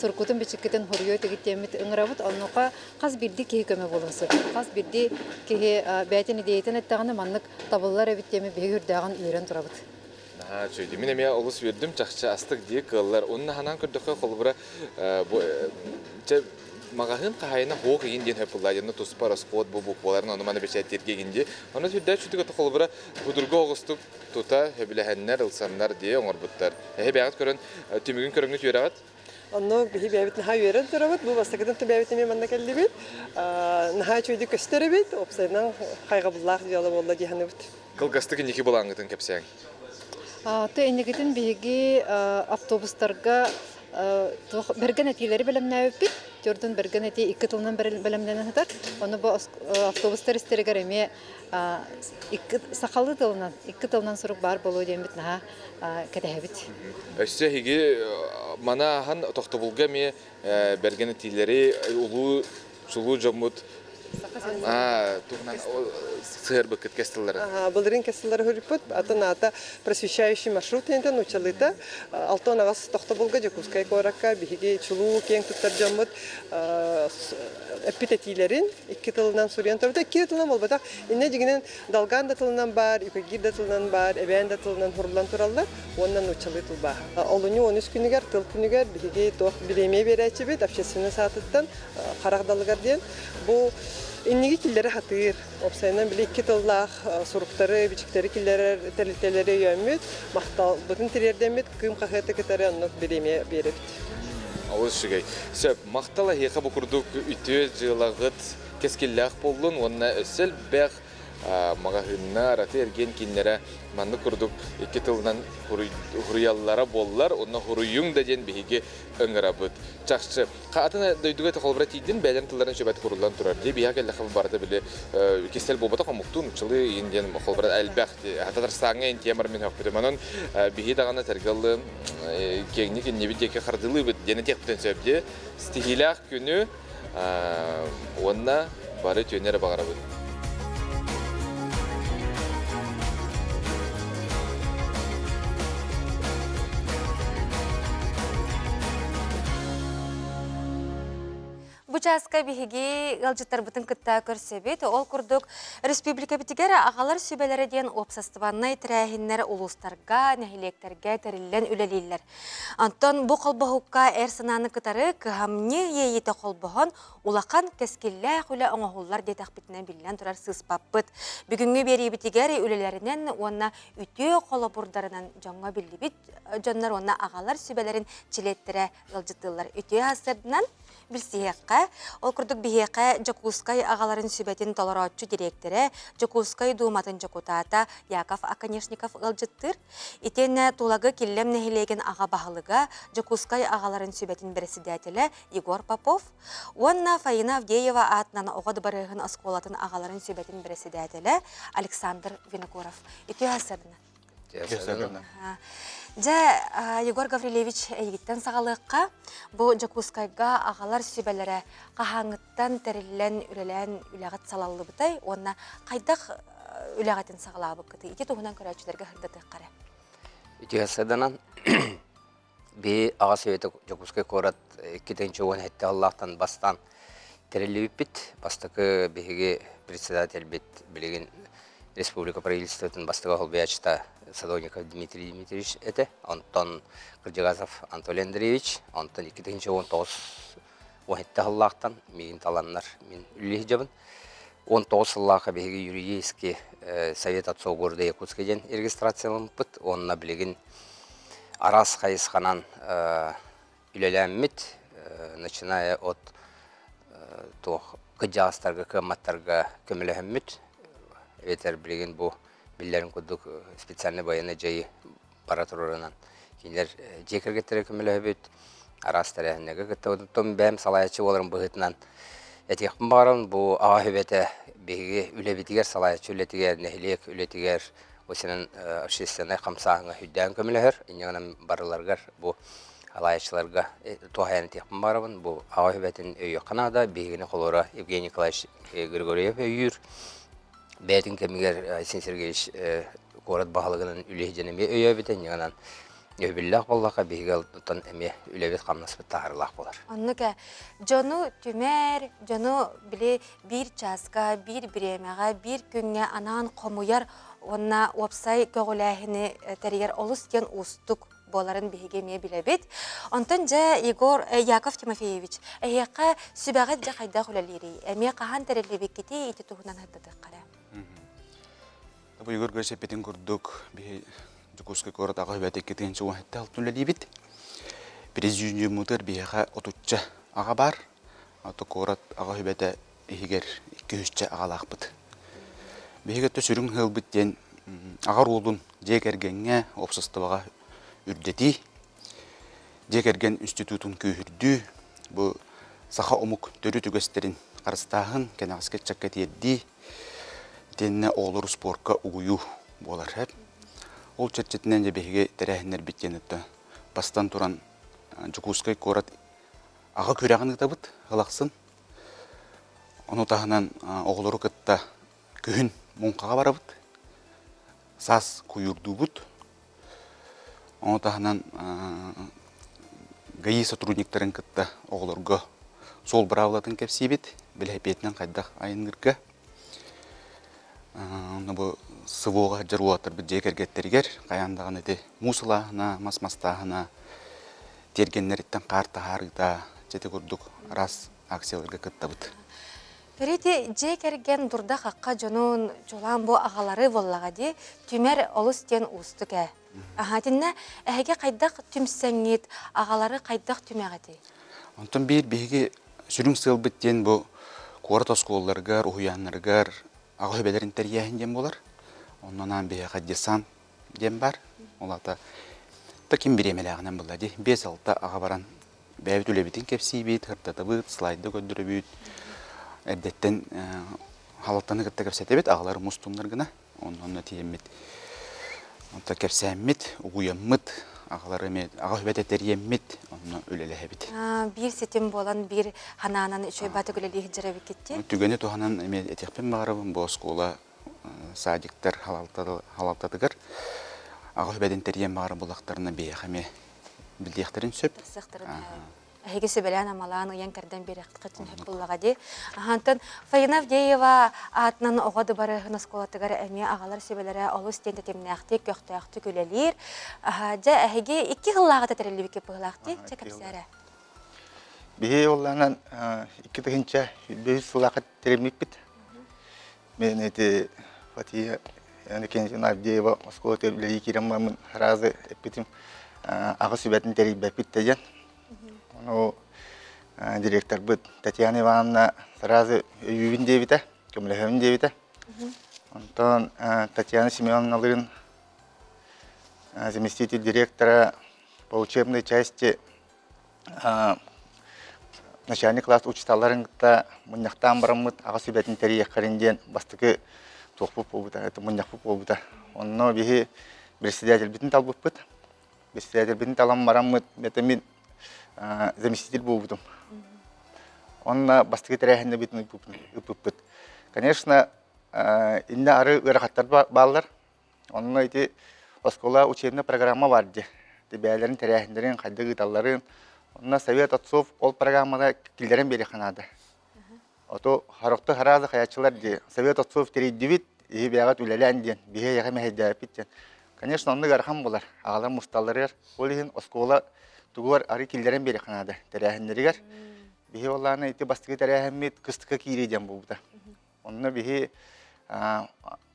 суркутун бичиккетен хорьой тегитемит ыңырабыт оннука каз бирди кеһи көмө болонсу. Каз бирди кеһи бәйтен идейтен аттаганы маннык табыллар эбиттеми бегүрдаган үйрен турабыт. Чөйди. Мен эме олус бердим чакча астык дие кыллар. Онна ханан көрдөккө колбура магазин кайына хок ин ден хепулайны туспар скот бу букваларын аны мана бечеттерге гинде. Аны сүрдө чүтүгө колбура будурга огуступ тута хебилехеннер ылсаннар дие оңорбуттар. Бәгат көрөн түмүгүн көрөңнү түөрагат. Онно бихи бәбит наха үйрен турабыт, бу бастагыдан бәбит эме манда келдибит. Наха чөйдү көстөрөбит, опсайнан кайгабыллах жалы болду диханыбыт. Кылгастыгы неки булаңгытын кепсең. Ты энегитин биги автобустарга берген этилери белемнәбит. Жордун берген эти 2 тылдан белемнәнен хатар. Оны бу автобустар истергер эме 2 сакалы тылдан 2 тылдан сурук бар болуу демит наха кетебит. Өссө хиги мана хан токтобулга ме берген этилери улуу сулуу жомут сыр быкыт кестеллер. Былырын кестеллер хөрүпөт, ата просвещающий маршрут ентен учалыта. Алтон агас токтобулга Жокускай коракка биһиги чулуу кең туттар жомут эпитетилерин 2 тылынан сурьян табыта 2 тылынан болбата. Инне дигенен далган да тылынан бар, үкөгир да тылынан бар, эбен да тылынан хурлан тураллар. Оннан учалыты бар. Олуну 13 күнүгөр, тыл күнүгөр биһиги тох биреме беречибит общественный сатыттан карагдалыгар ден. Бу инниги киллери хатыр. Опсайнан биле 2 тыллах суруктары, бичиктери киллери, телителери йөмүт, мактал бутун тирердемит, кым кахаты кетери аннок биреме берет. Ауыз шыгай. Сөп, мақтала хеқа бұқырдық үтті жылағыт кескелләқ болын, онына өсіл бәқ мағахынна араты ерген киннері манны күрдік екі тылынан хуруяллара боллар, онна хуруюң да ден бейге өңіра бұд. Чақшы, қаатына дөйдігі тақылбыра тейден бәлен тылларын шөбәті құрылан тұрар. Де бейға кәлі қабы барды білі кестел болбата қамықтың ұчылы енден қылбыра әлбәқті. Ататар саңа ен темір мен хақпыды. Манын бейге дағана тәргілі кеңнік небет деке қардылы бұд. Дені тек бұтын сөбде стихилақ күні онна бары төнері бағара бұд. Бучаска биһиги галжыттар бутын кытта көрсөбүт, ол курдук республика битигер агалар сүбелери ден опсастыбаннай тирәһиннәр улустарга, нәһилектерге териллен үлелиллер. Антон бу колбохукка эрсананы кытары кыһамны йейите колбохон улакан кескиллә хүлә оңохуллар детак битнә биллән турар сыспаппыт. Бүгүнгү бери битигер үлелеринен онна үтө колобурдарынан жаңга биллибит, жоннар онна агалар сүбелерин чилеттере галжыттылар. Үтө асырдан Билсиекка, ол курдук биһиекка Жокускай агаларын сүбетин толоротчу директоры Жокускай думатын жокутата Яков Аконешников ылжыттыр. Итенне тулагы киллем нехилеген ага бахылыга Жокускай агаларын сүбетин председателі Егор Попов, онна Фаина Авдеева атынан оғады барыгын осколатын агаларын сүбетин председателі Александр Винокуров. Итө асырдына. Егор Гаврилевич егиттен сағалыққа бұл Жокускайға ағалар сүбелері қағаңыттан тәрілен үрелен үләғат салалы бұтай, онына қайдақ үләғатын сағалағы бұқыты. Ете тұғынан көрәтшілерге хырдаты қары. Ете асырданан бей аға сөйеті Жокускай қорат 2-10 әтті Аллахтан бастан тәрілі бит, бастықы бейге председатель бит білеген Республика правительствотын бастыға холбиячта Садовников Дмитрий Дмитриевич это, Антон Кырджигазов Анатолий Андреевич, Антон 2-19 уахетті Аллахтан, мен таланнар, мен үлі жабын. 19 Аллаха беге юридический совет отцов города Якутскайден регистрациялым бұд, онына білеген арас қайысқанан үлеләммет, начиная от кыджағыстарға, көматтарға көміләммет, Ветер білген бұл білдерін күдік специальный военный жайы паратурынан. Кейлер жекергеттері көмілі өбет, арастары әнеге күтті ұдыттым бәм салаячы оларын бұғытынан. Әтекпін барын бұл аға өбеті беге үлебетігер салаячы үлетігер, нәхілек үлетігер, осының общественный қамсағыңа хүддән көмілігер. Инегінен барыларғар бұл алайшыларға туғайаны текпін барын бұл аға өбетін өйі қанада, бегені қолыра Евгений Николаевич Григорьев өйір. Бәтін кәмігер Сен Сергеевич город бағылығының үлейденеме өйебетен, еңінен өйбілләқ боллаққа бейгел тұтан әме үлебет қамнаспет тағырылақ болар. Оннуға, жону түмәр, жону біле бір часқа, бір біремеға, бір күнге анан қомуяр, онна опсай көғіләхіні тәрігер олыс кен ұстық боларын бейге ме білебет. Онтан жа Егор Яков Тимофеевич, әйеққа сүбәғат жа қайда құлалері, әме қахан тәрелебек кете еті тұғынан ғаддадық қара. Бұл Егор көрсепетін көрдік, Жокускай көрді аға өбәті кеткенші оңетті алтын ләлейбет. Президиум мұтыр бейға отутча аға бар, аты көрді аға өбәті егер 2-3 ағалақ бұд. Бейгетті сүрін ғыл біттен ағар олын жекергенге опсыстыбаға үрдеті, жекерген институтын күйірді, бұл сақа омық түрі түгестерін қарыстағын кәнағыске чаккет едді, Тенне олар спортқа уйу болар хәп. Ол чәтчетінен де беге тәрәхінер біткен етті. Бастан тұран Жокускай корат аға көрәғаны табыт, ғылақсын. Оны тағынан оғылыры күтті күйін мұнқаға барабыт. Сас көйірді бұд. Оны тағынан ғайы сотрудниктерін күтті оғылырғы сол бұрауылатын кәпсейбет. Біләпетінен қайдақ айынғырға. Бұл сывуға жаруатыр бір жекергеттерігер, қаяндағын әді мусылағына, мас-мастағына, тергенлеріттен қарты харыда, жеті көрдік рас акцияларға күтті бұд. Реті жекерген дұрда қаққа жонуын жолан бұл ағалары боллаға де, түмер олыс тен ұстық ә. Ағатынна әйге қайдақ түмсәңет, ағалары қайдақ түмәға де? Онтын бір бейге сүрін сыл біттен бұл қорат осколларғар, ұхуянларғар, ағы хөбелерін тәрияхін дем болар. Оннан бейіға десант дем бар. Олата кім беремеләғінен бұлда де. 5-6 аға баран бәйбіт үлебетін кепсей бейт, ғыртаты бұд, слайды көндірі бейт. Әбдеттен халаттаны кітті кепсәте бет, ағалары мұстумдар гына. Онна тиеммет. Онта кепсәммет, ұғуяммет, ағалары мет, аға хөбәт әтериеммет, онна өлелі бет. Bir сетім болан, bir хананан үшөй баты көлелейін жарабы кетті? Түгені туғанан әтекпен бағарабын, бұл скола садиктер халалтадығыр. Аға хөбәден тәрием бағары бұлақтарына бейіқаме білдейіктерін сөп. Әйгі сөбәлән амалан ұян кәрден бері қытқытын хөп бұллаға де. Ағантын Фаина Авдеева атынан оғады бары ғынасколатығар әме ағалар сөбәләрі олы стенді темнәқті, көқтіяқты көлелер. Әйгі 2 ғыллаға тәтірелі беке бұғылақты, чәкәпсәрі? Бейі олланан 2 тұғынша 5 ғыллаға тәремек біт. Мен әті Фатия Кенжин Авдеева Москва тәрбілі керем мамын разы әппетім ағы сөбәтін тәребі біттәден. Onu direktör bu Tatyana Ivanovna сразу üyün devite, kömlehevin devite. Ondan Tatyana Semеновналарын заместитель директора по учебной части начальник класс учителларында мыннактан барамыт ага сөбәтин тарих каренден бастыгы тохпуп болбута, это мыннакпуп болбута. Онно бихи председатель битин талбыппыт. Председатель битин талам барамыт, метамин заместитель болбутум. Он бастыгы тарихында битин ыппыппыт. Конечно, инна ары ырахаттар баллар. Онно эти школа учебная программа барды. Тебялерин тарихындарын, кайдыгы талларын. Онна совет отцов ол программада килдерен бери ханады. Ото харокты харазы хаячылар де совет отцов терейдивит, и бягат үлелен ден, бие яга мехедяпит ден. Конечно, онны гархан болар. Агалар мусталлар, ол ихин школа тугуар ары килдерен бери ханады. Тарихындырыгар. Бие олланы эти бастыгы тарихымет кыстыкка кирейден болбута. Онны бие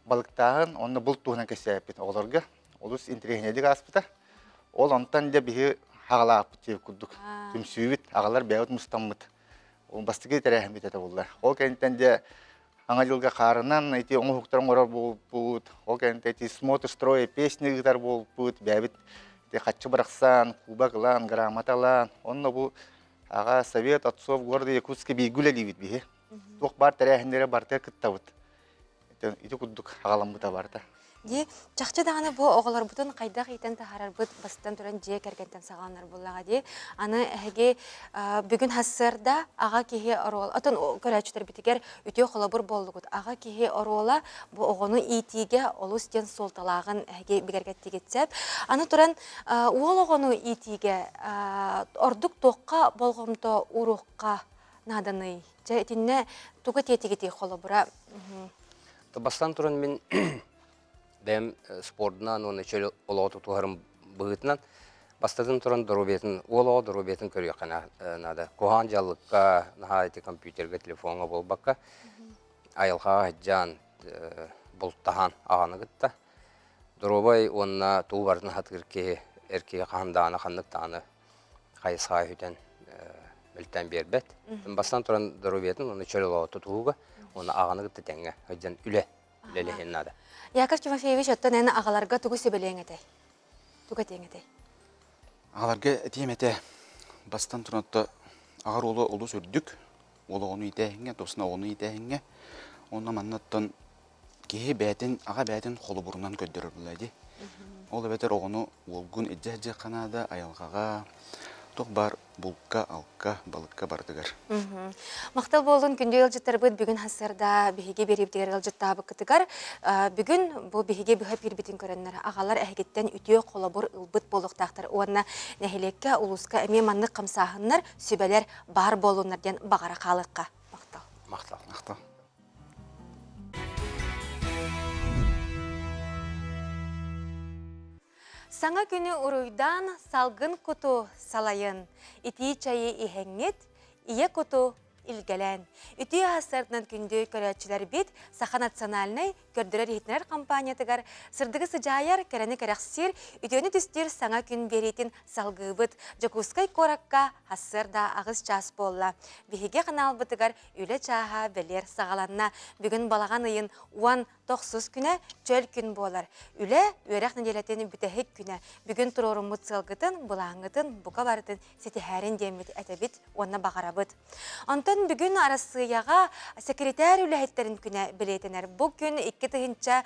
балыктагын, онны бул тугунан кесяпит оларга. Олус интерегнедик аспыта. Ол онтан де бие ағалап теп күрдік. Түмсүйбіт, ағалар бәуіт мұстаммыт. Ол бастығы тәрәхімет әті болдар. Ол кәнттен де аңа жылға қарынан әйті оңы хуқтарым орар болып, ол кәнттен әйті смотр строя песни ғытар болып, бәуіт қатшы бірақсан, куба қылан, грамоталан. Онына бұл аға совет, отцов, горды Якутскі бейгіл әлейбіт бейі. Тоқ бар тәрәхіндері бартар күттавыт. Үті күрдік ағаламбыта барда. Де, чақчы дағаны бұл оғылар бұтын қайдақ етен тахарар бұт бастан тұран же кәргентен сағаланар болаға де. Аны әге бүгін хассырда аға кеге орол. Атын көрәчітер бітігер үте қолабыр болды бұд. Аға кеге орола бұл оғыны итиге олу стен солталағын әге бігергетті кетсеп. Аны тұран ол оғыны итиге ордық тоққа болғымды ұруққа наданы. Же етінне тұғы тетігеті қолабыра. Бастан тұран мен бәм спортынан, оны чөл олауты туғарым бұғытынан, бастадың тұран дұрубетін, олау дұрубетін көрі қанады. Коған жалыққа, наға әті компьютерге, телефонға болбаққа, айылға жан бұлттаған ағаны ғытта. Дұрубай онына туғардың хатқырке әркеге қандағаны, қандықтағаны қайысқа хүтен мүлттен бербет. Бастан тұран дұрубетін, оны чөл олауты туғыға, оны ағаны ғытты тәңге, өйден үлелеген нады. Яков Тимофеевич оттан әні ағаларға түгі сөбелең әтей. Түгі тең әтей. Ағаларға әтейім әтей. Бастан тұрнатты ағар олы сүрдік. Олы оны итәйінге, тосына оны итәйінге. Оны маннаттан кейі бәтін, аға бәтін қолы бұрынан көддірір біләді. Олы бәтір оғыны олғын әджі қанады, аялғаға. Тоқ бар бұлққа, алққа, балыққа бардығыр. Мақтал болдың күнде елжеттер бұд бүгін хасырда бігеге беріп елжеттабы күтігар. Бүгін бұл бігеге бүхі пербетін көріннер. Ағалар әйгеттен үтеу қолабыр ұлбыт болуқтақтыр. Оғына нәхелекке, ұлысқа әме манны қамсағынлар, сөбәлер бар болуынларден бағара қалыққа. Мақтал. Мақтал. Саңа күні ұруйдан салғын күту салайын. Ити чайы ихеңет, ие күту илгелен. Үті асырдынан күнді көрәтчілер бит Саха национальный көрдірер етінер компаниятыгар сырдығы сыжайар кәрәні кәрәқсір үтені түстер саңа күн беретін салғыбыт Жакускай коракка асырда ағыз час болла. Бихеге қанал бұтыгар үлі чаға білер сағаланна бүгін балаған ұйын 10-9 күні чөл күн болар. Үлі өрәқ неделетені бүтәхек күні бүгін тұрорымыт сылғытын, бұлаңытын, бұқа барытын сетихәрін демет әтәбіт, онна бағарабыт. Антон бүгін арасыяға секретар үләхеттерін күні білетінер. Бұл күн 2 тығынша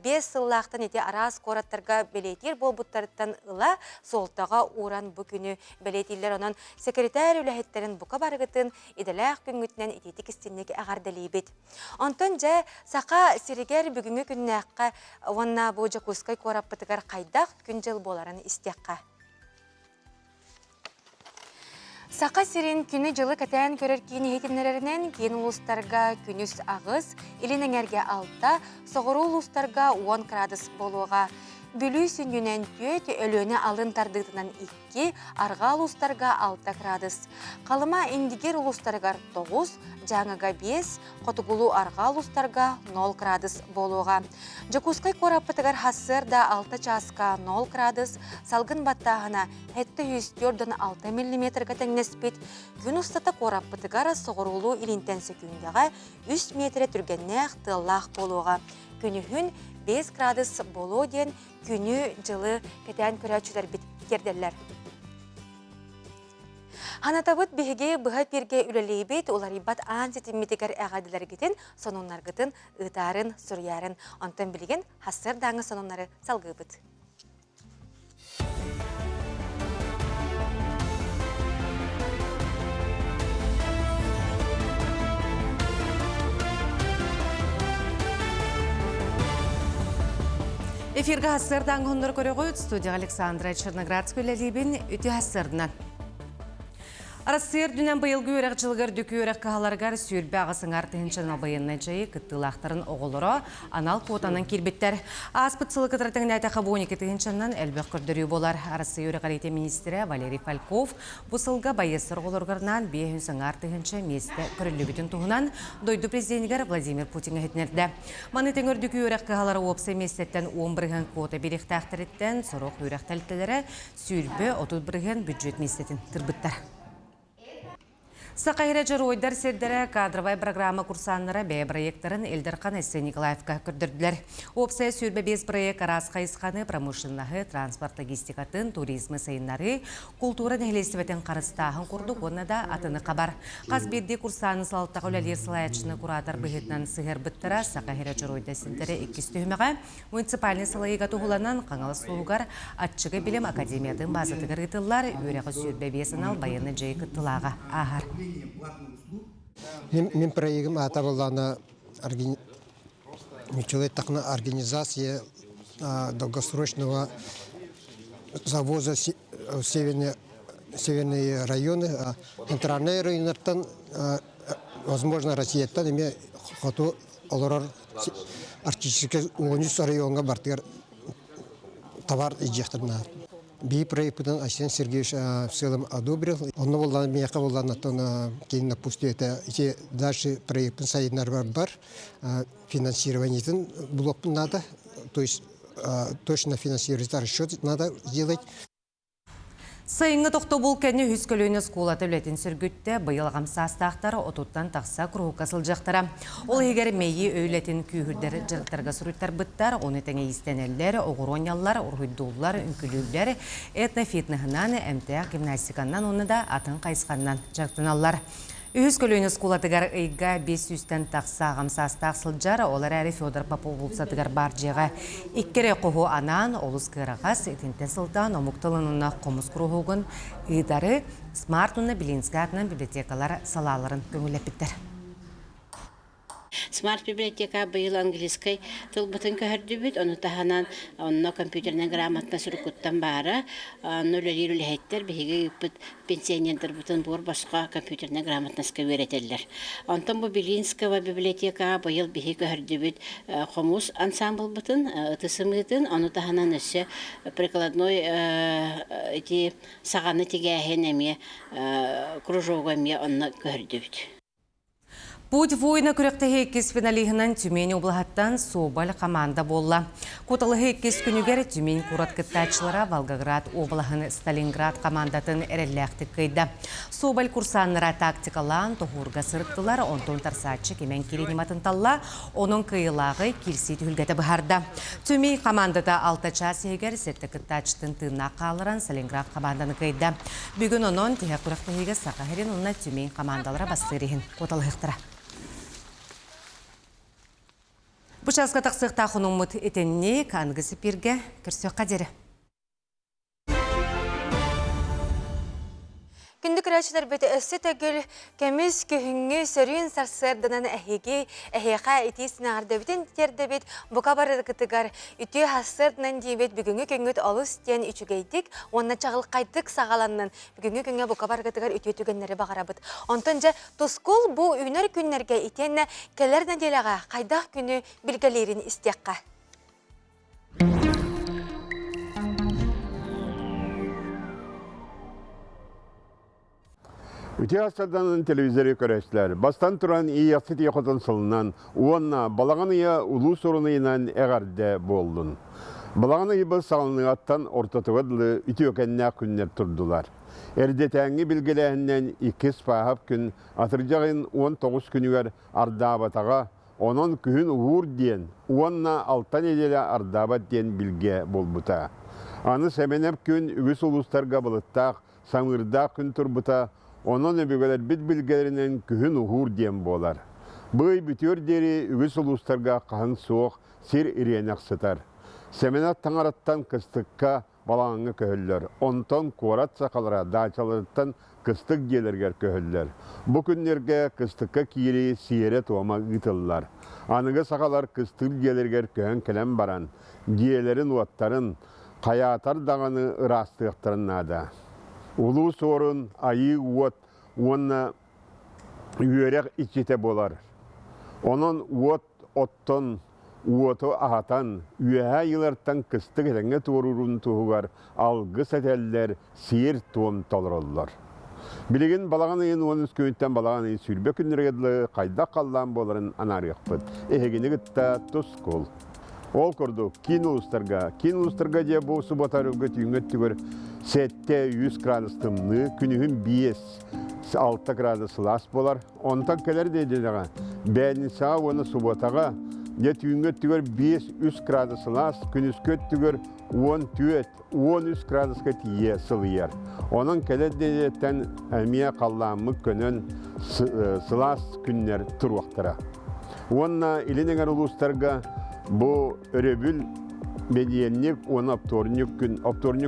5 сыллақтан ете арас қораттарға білетер бол бұттарыттан ұла солтаға уран бұл күні білетелер. Онын секретар үләхеттерін бұқа барғытын иделәқ күнгітінен ететік істеннеге ағардалейбет. Антон жа сақа сирегер бүгінгі күннәққа онна бұл Жакускай кораппытығар қайдақ күн жыл боларын істеққа. Сақа сирин күні жылы кәтән көрер кейіні хетімнерерінен кейін ұлыстарға күнүс ағыз, илінің әрге алта, соғыру ұлыстарға 10 градус болуға. Бүлі сүндінен төт, өлөні алын тардығынан 2, арға ұлыстарға 6 градус. Қалыма индигер ұлыстарға 9, жаңыға 5, қотығылу арға ұлыстарға 0 градус болуға. Жакускай кораппытығар хасырда 6 часқа 0 градус, салғын баттағына 704-6 мм тәңнеспет, күн ұстата кораппытығар соғырулу илинтен секундяға 3 метре түргеннәқ тыллақ болуға. Күні хүн 5 градус болу ден күні жылы кәтән көрәтшілер біткердерлер. Ханатабыт бігеге бұға перге үлелейбет, олар ибат аң сетімметігер әғадылар кетен, сонунлар гытын, ұтарын, сүрярын. Онтан білген хасыр даңы сонунлары салғы бұд. Эфирға хасырдан ғындар көрі қойыт, студия Александра Черноградская ләлейбін үті хасырдынан. Арасыр дүнен байылғы өрек жылғыр дөкі өрек қағаларғар сүйірбі ағасын артығыншын албайынна жайы күттілақтарын оғылыры анал қотанын кербеттер. Аспыт сылы кітіртіңін әті қабуыны кетігіншіннен әлбек күрдірі болар. Арасы өрек арейте министері Валерий Фальков бұсылға байысыр оғылырғырынан бейхінсің артығыншы месті күрілі бүтін тұғынан дойды президентігер Владимир Путинға хетінерді. Манытың өрдікі өрек қағалары опсы местеттен 11 қота берек тақтыреттен сұрық өрек тәлттелері сүйірбі 31 бюджет местетін тұрбыттар. Сақайра жыройдар сердері кадровай программа курсанлары бәй проекттарын Элдерхан Эссе Николаевқа күрдірділер. Опсая сүрбе 5 проект арас қайысқаны промышленнағы, транспорт логистикатын, туризмы сайынлары, культура нәхелестібетін қарыстағын құрдық, оны да атыны қабар. Қазберде курсаны салттағы өләлер салаятшыны куратор бұғытнан сығыр бұттыра Сақайра жыройдар сердері 2 түйімеға муниципальный салайыға тұғыланан қаңалы сұлығар атшығы білім академиятын базатығыр ғытылар, өреғі сүрбе 5 ал байыны жай қыттылаға ағар. Мен проектім ата болғаны организация долгосрочного завоза в северные районы, центральные районы, возможно, Россия-тан име хоту олорор арктический районга бартыр товар ижектирнар. Би проектын Асен Сергеевич в целом одобрил. Он воллан мияка воллан атона кейн напустил это эти дальше проектын сайыннар бар финансированиетін блок надо, то есть точно финансировать расчет надо сделать. Сайынғы тоқты бұл кәне хүскөліні сколаты білетін сүргітті бұйыл ғамсастақтары отуттан тақса күру қасыл жақтара. Ол егер мейі өйлетін күйірдер жырттарға сүріттар бұттар, оны тәңе істенелер, оғыронялар, ұрғыддулар, үнкілілер, этнофитнығынан, әмтіяқ гимнастиканнан, оны да атын қайысқаннан жақтыналар. Үйіз көліні скулатығар ұйға 500-тен тақса ғамсастақ сылжар, олар әрі Федор Попов бұлсатығар бар жеға. Иккері құғы анан, олыс кырағас, етінтен сылтан, омуқтылынына қомыз күріғығын, ұйдары смартуны Белинска атынан библиотекалар салаларын көңілепіттер. Смарт библиотека быйыл английской тылбытын көһөрдүбүт, оны таханан онно компьютернен грамотна сүрүкуттан бара, нөлөлөр үлэхеттер биһиге үппүт пенсионердер бутын бур башка компьютернен грамотнаска өретеллер. Онтон бу Белинского библиотека быйыл биһи көһөрдүбүт хомус ансамбл бутын, ытысымытын, оны таханан өссө прикладной эти саганы тигәһен эме кружогы эме онно көһөрдүбүт. Путь воина күректі хейкес финалихынан Тюмень облағаттан Собал команда болла. Куталы хейкес күнігер Тюмень кураткыттачылара Волгоград облағын Сталинград командатын әрелләқтік күйді. Собал курсанлара тактикалан тоғырға сырықтылар, онтон тарсатчы кемен керенематын талла, оның кыйлағы келсей түлгеті бұхарда. Тюмень командада 6 час егер сетті кыттачтың тына қалыран Сталинград команданы күйді. Бүгін оның тіге күректі хейкес сақахерен онына Тюмень командалара бастырығын куталы хықтыра. Бұшасқа тақсықта құнымыт етенне кәнгісі перге кірсі қадері. Күнді күрәшілер беті өсі тәгіл кәміз күйіңі сөрін сарсырдынан әхеға етесіне арды бітін терді бет бұқа барады күтігар үті хасырдынан дейбет бүгінгі күнгіт олыс тен үчігейдік, онына чағыл қайдық сағаланның бүгінгі күнге бұқа бар күтігар үті түгенлері бағара бұд. Онтынжа тұскол бұ үйнер күнлерге етенне кәлерді делаға қайдақ күні білгелерін істеққа. Үте астардан телевизоры көрәшілер. Бастан тұран ияқсыт еқотын сылынан, уанна балаған ия ұлу сорынайынан әғарды болдың. Балаған ия салыны аттан ортатывадылы үте өкәнне күннер тұрдылар. Әрдетәңі білгеләхіннен 2 спахап күн, атыржағын 19 күнігер ардабатаға, onun күн ұғыр ден, уанна 6 неделя ардабат ден білге болбыта. Аны сәменеп күн үгіс ұлыстарға бұлыттақ, самырда күн тұрбыта, onun öbürler bit bilgilerinin kühün uğur diyen bolar. Bu bütür deri ügüs uluslarga kahın soğuk sir irenek sıtar. Semenat tangarattan kıstıkka balağını köhüller. Ondan kuarat sakalara dağçalarından kıstık gelirger köhüller. Bu günlerge kıstıkka kiri siyere tuğama gıtıllar. Anıgı sakalar kıstık gelirger köhün kelem baran. Diyelerin uatların kayatar dağını ırastıqtırın nada. Ulu sorun, ayı uat, onunla üyerek içite bolar. Onun uat, ottan, uatı ahatan, üyeha yıllardan kıstık edenge tuğurun tuğugar, algı seteller, sihir tuğum tolururlar. Bilgin balağanayın 13 köyünden balağanayı sülbe günlergedili kayda kallan boların anarıqpıd. Ehegini gıtta tuskol. Ol kurdu kin ulustarga diye bu subatarı götüğünget tügür sette 100 gradustımlı, günühün 5-6 gradus las bolar. Ondan keler deydiler. Bəyinin sağa onu subatağa tügünget tügür 5-3 gradus las, günüsköt tügür 14-13 graduska tiye sılıyar. Onun keler deydilen əmiye kallamı könün sılas günler turvaqtıra. Onunla ilinen ulustarga bu örebül mediyenlik onu aptornik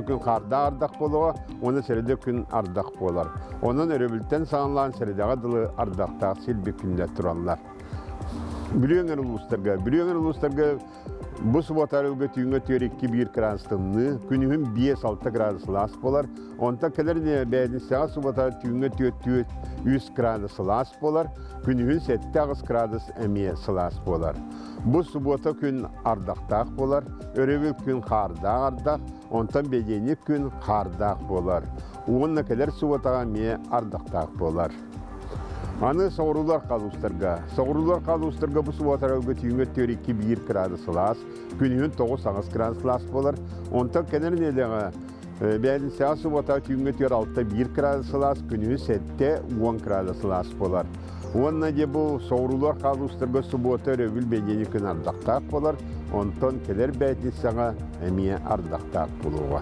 gün qarda ardaq boluğa, onu serede gün ardaq bolar. Onun örebülten sağlanan seredeğe dılı ardaqtaq silbi günde turanlar. Biliyorlar uluslarga bu subatarılgı tüyünge tüyer 2-1 gradustımlı, günühün 5-6 gradus las bolar. Onta keler ne bəyədin sağa subatarı tüyünge tüyer 100 gradus las bolar, günühün 7 gradus əmiye las bolar. Bu subota gün ardaqtaq bolar, örebül gün qardaq ardaq, ondan bəyənik gün qardaq bolar. Onunla keler subatağa əmiye ardaqtaq bolar. Anı soğurular kalustarga bu suvatara ögötüğünge tüyer 2-1 gradus las, günühün 9-8 gradus las bolar. Ondan keler neyle bəyədin sağa suvatara tüyünge tüyer 6-1 gradus las, günühün 7-10 gradus las bolar. Onunla de bu soğurular kalustarga subota örebül bəyənik gün ardaqtaq bolar, ondan keler bəyədin sağa əmiye ardaqtaq buluğa.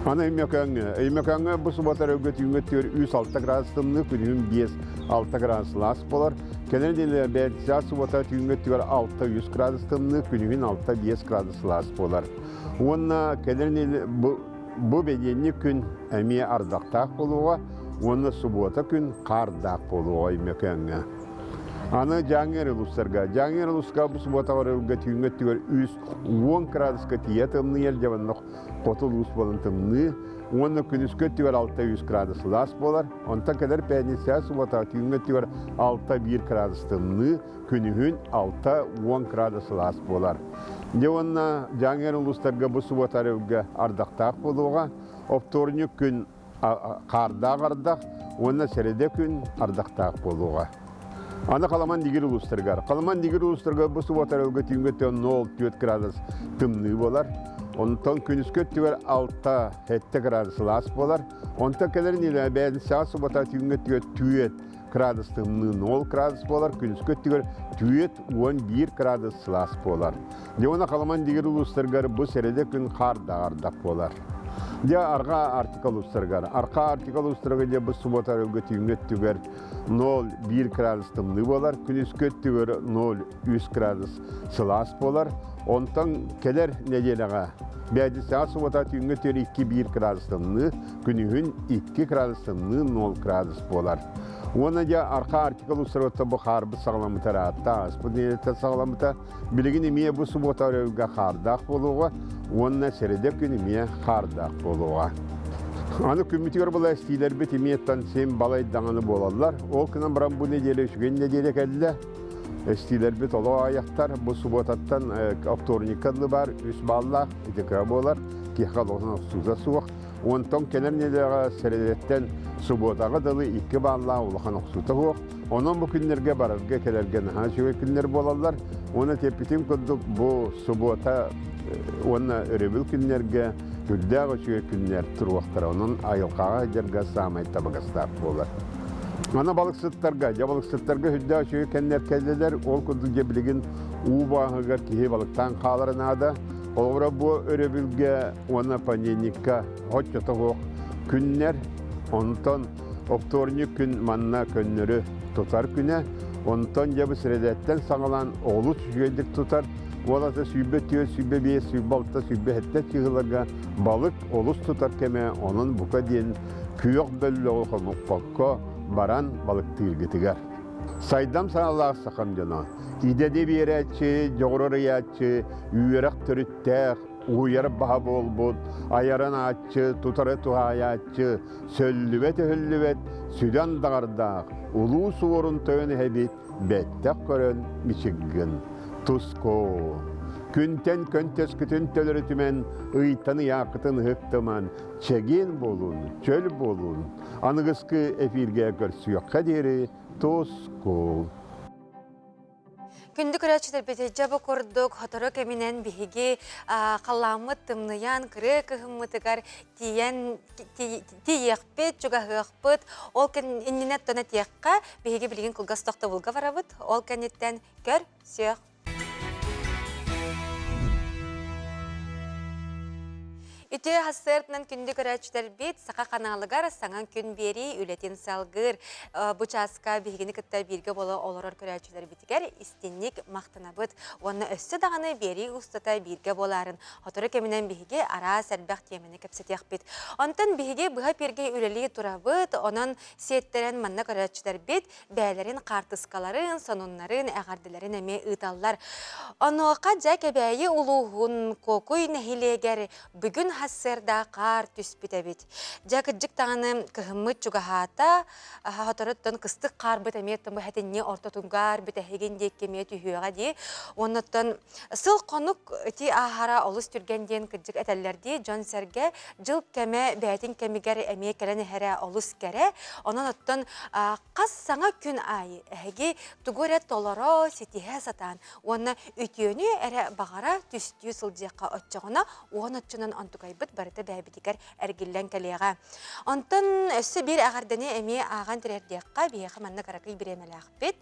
Ana eymekanga bu subatar ögötüğünge tüyer 3-6 gradustımlı, günühün 5-6 gradus las bolar. Keler deyle bəyətisa subatar tüyünge tüyer 6-100 gradustımlı, günühün 6-5 gradus las bolar. Onunla keler deyle bu bəyənlik gün əmiye ardaqtaq boluğa, onunla subota gün qardaq boluğa eymekanga. Ana Janger Luska bu subatar ögötüğünge tüyer 10 graduska tiyatımlı yer javanlıq qotul us bolantımlı, onun günüskö tüyer 600 gradus las bolar. Ondan kadar pəyənisa subatar tüyünge tüyer 6-1 gradustımlı, günühün 6-10 gradus las bolar. Devonna Janger Lustarga bu subatar ögö ardaqtaq boluğa, optornik gün qardaq ardaq, onunla serede gün ardaqtaq boluğa. Аны Қаламан дигер улустаргар. Қаламан дигер улустарга бу суботар өлгө түйүнгөтөн 0-4 градус тымны болар. Онтон күнүскөт түгер 6-7 градус лас болар. Онта келерин иле бәдин саат субота түйүнгөт 2 градус тымны 0 градус болар. Күнүскөт түгер 2-11 градус лас болар. Деона Қаламан дигер улустаргар бу середе күн кардак болар. Де арга артикал устаргар. Арка артикал устарга де бу субота өлгө түйүнгөт түгер 0-1 градус тымны болар. Күнүскөт түгер 0-3 градус сылас болар. Онтан келер неделага бәді саат субота түйүнгөт түгер 2-1 градус тымны, күнүгүн 2 градус тымны 0 градус болар. Оны де арка артикал устарга бу харбы сагламытар атта, аспыднелетте сагламыта билигин эмие бу субота өлгө кардак болууга, онна середе күн эмие кардак болууга. Аны күмүтүгөр була стилер бит эмиеттан сем балай даңаны болалар. Ол күнөн баран бу неделе үшген неделе келди. Стилер бит оло аяктар бу суботаттан вторниккалы бар, 3 балла итека болар. Кихал оған суза суық. Онтон кенер неделега середеттен суботага дылы 2 балла улахан оксута хук. Онон бу күннерге барарга келерген хажы күннер болалар. Оны тепитим кылдык бу субота онна өрөбүл күннерге күлдәгы чөй күннер туруктар. Онун айылкага жерге самай табагастар болар. Ана балыксыттарга, жабалыксыттарга хүддәгы чөй кеннер келделер. Ол кылдык жебилигин убагыгар кихи балыктан каларынада. Олгора бу өрөбүлгө онна паненикка хотчота хук күннер. Онтон вторник күн манна көннөрү тутар күнө. Онтон жабы средеттен саңалан олус жүйдік тұтар. Оласы сүйбе түйе, сүйбе бие, сүйбе алта, сүйбе хетте чығыларға балык олус тұтар кеме, оның бұқа дейін күйек бөлі оғын ұқпаққа баран балык түйілгетігер. Сайдам саналақ сақам жана. Идеде бері әтші, жоғырыр әтші, үйерек түріттәқ, уйар баға болбуд, аяран атчы, тутары туғай атчы, сөллүбет өһүллүбет, сүдан дағардақ, улуу суорун тойын әбит, бәттәк көрін мичиггін, туско. Күнтен көнтес күтін төлірі түмен, ұйтаны яқытын ғықтыман, чеген болун, чөл болун, анығысқы эфирге көрсүйек қадері, туско. Күндік үрәтшілер беті жабы көрдік, хотыры кәмінен бігі қаламыт тымныян, кірі кіғымытығар тиекпет, жүға ғықпыт. Ол кән инненет төне тиекқа бігі білген күлгастықты бұлға барабыт. Ол кәнеттен көр сүйек. Үті хасыртынан күнді көрәтшілер бет, сақа қаналығар саңан күн бері үлетін салғыр. Бұчасқа бігіні күтті бірге болы олырыр көрәтшілер бетігер, істеннік мақтана бұд. Оны өсі дағаны бері ұстата бірге боларын. Хотыры кемінен бігі ара сәрбәқ темені көпсетек бет. Онтан бігі бұға бірге үлелі тұра бұд, оның сеттерін манна көрәтшілер бет, бәлерін қартысқаларын, сонунларын, әғардыларын әме ұталар. Онуға жәк әбәйі ұлуғын қоқуй нәхилегер бүгін хассерда қар түспіті бет. Жәкіджік тағаны кіғымыт жүгахата, хотырыттын кыстық қар біт әметтің бұл әтінне ортатунгар біт әхеген деккеме түйіға де. Оныттын сыл қонық өте ағара олыс түргенден кіджік әтәлерде жон сәрге жыл кәме бәтін кәмегер әме кәләні әрі олыс кәрі. Онын ұттын қас саңа күн айы әге түгөрі толаро сетіге сатан. Оны үтіөні әрі бағара түстүйі сылдияққа өтчіғына оғын антуға бұд барыты бәбітігер әргіллән кәлеға. Онтын өсі бір ағарданы әме аған түрердеққа бейеқі манна қарақый біремелі ақпет.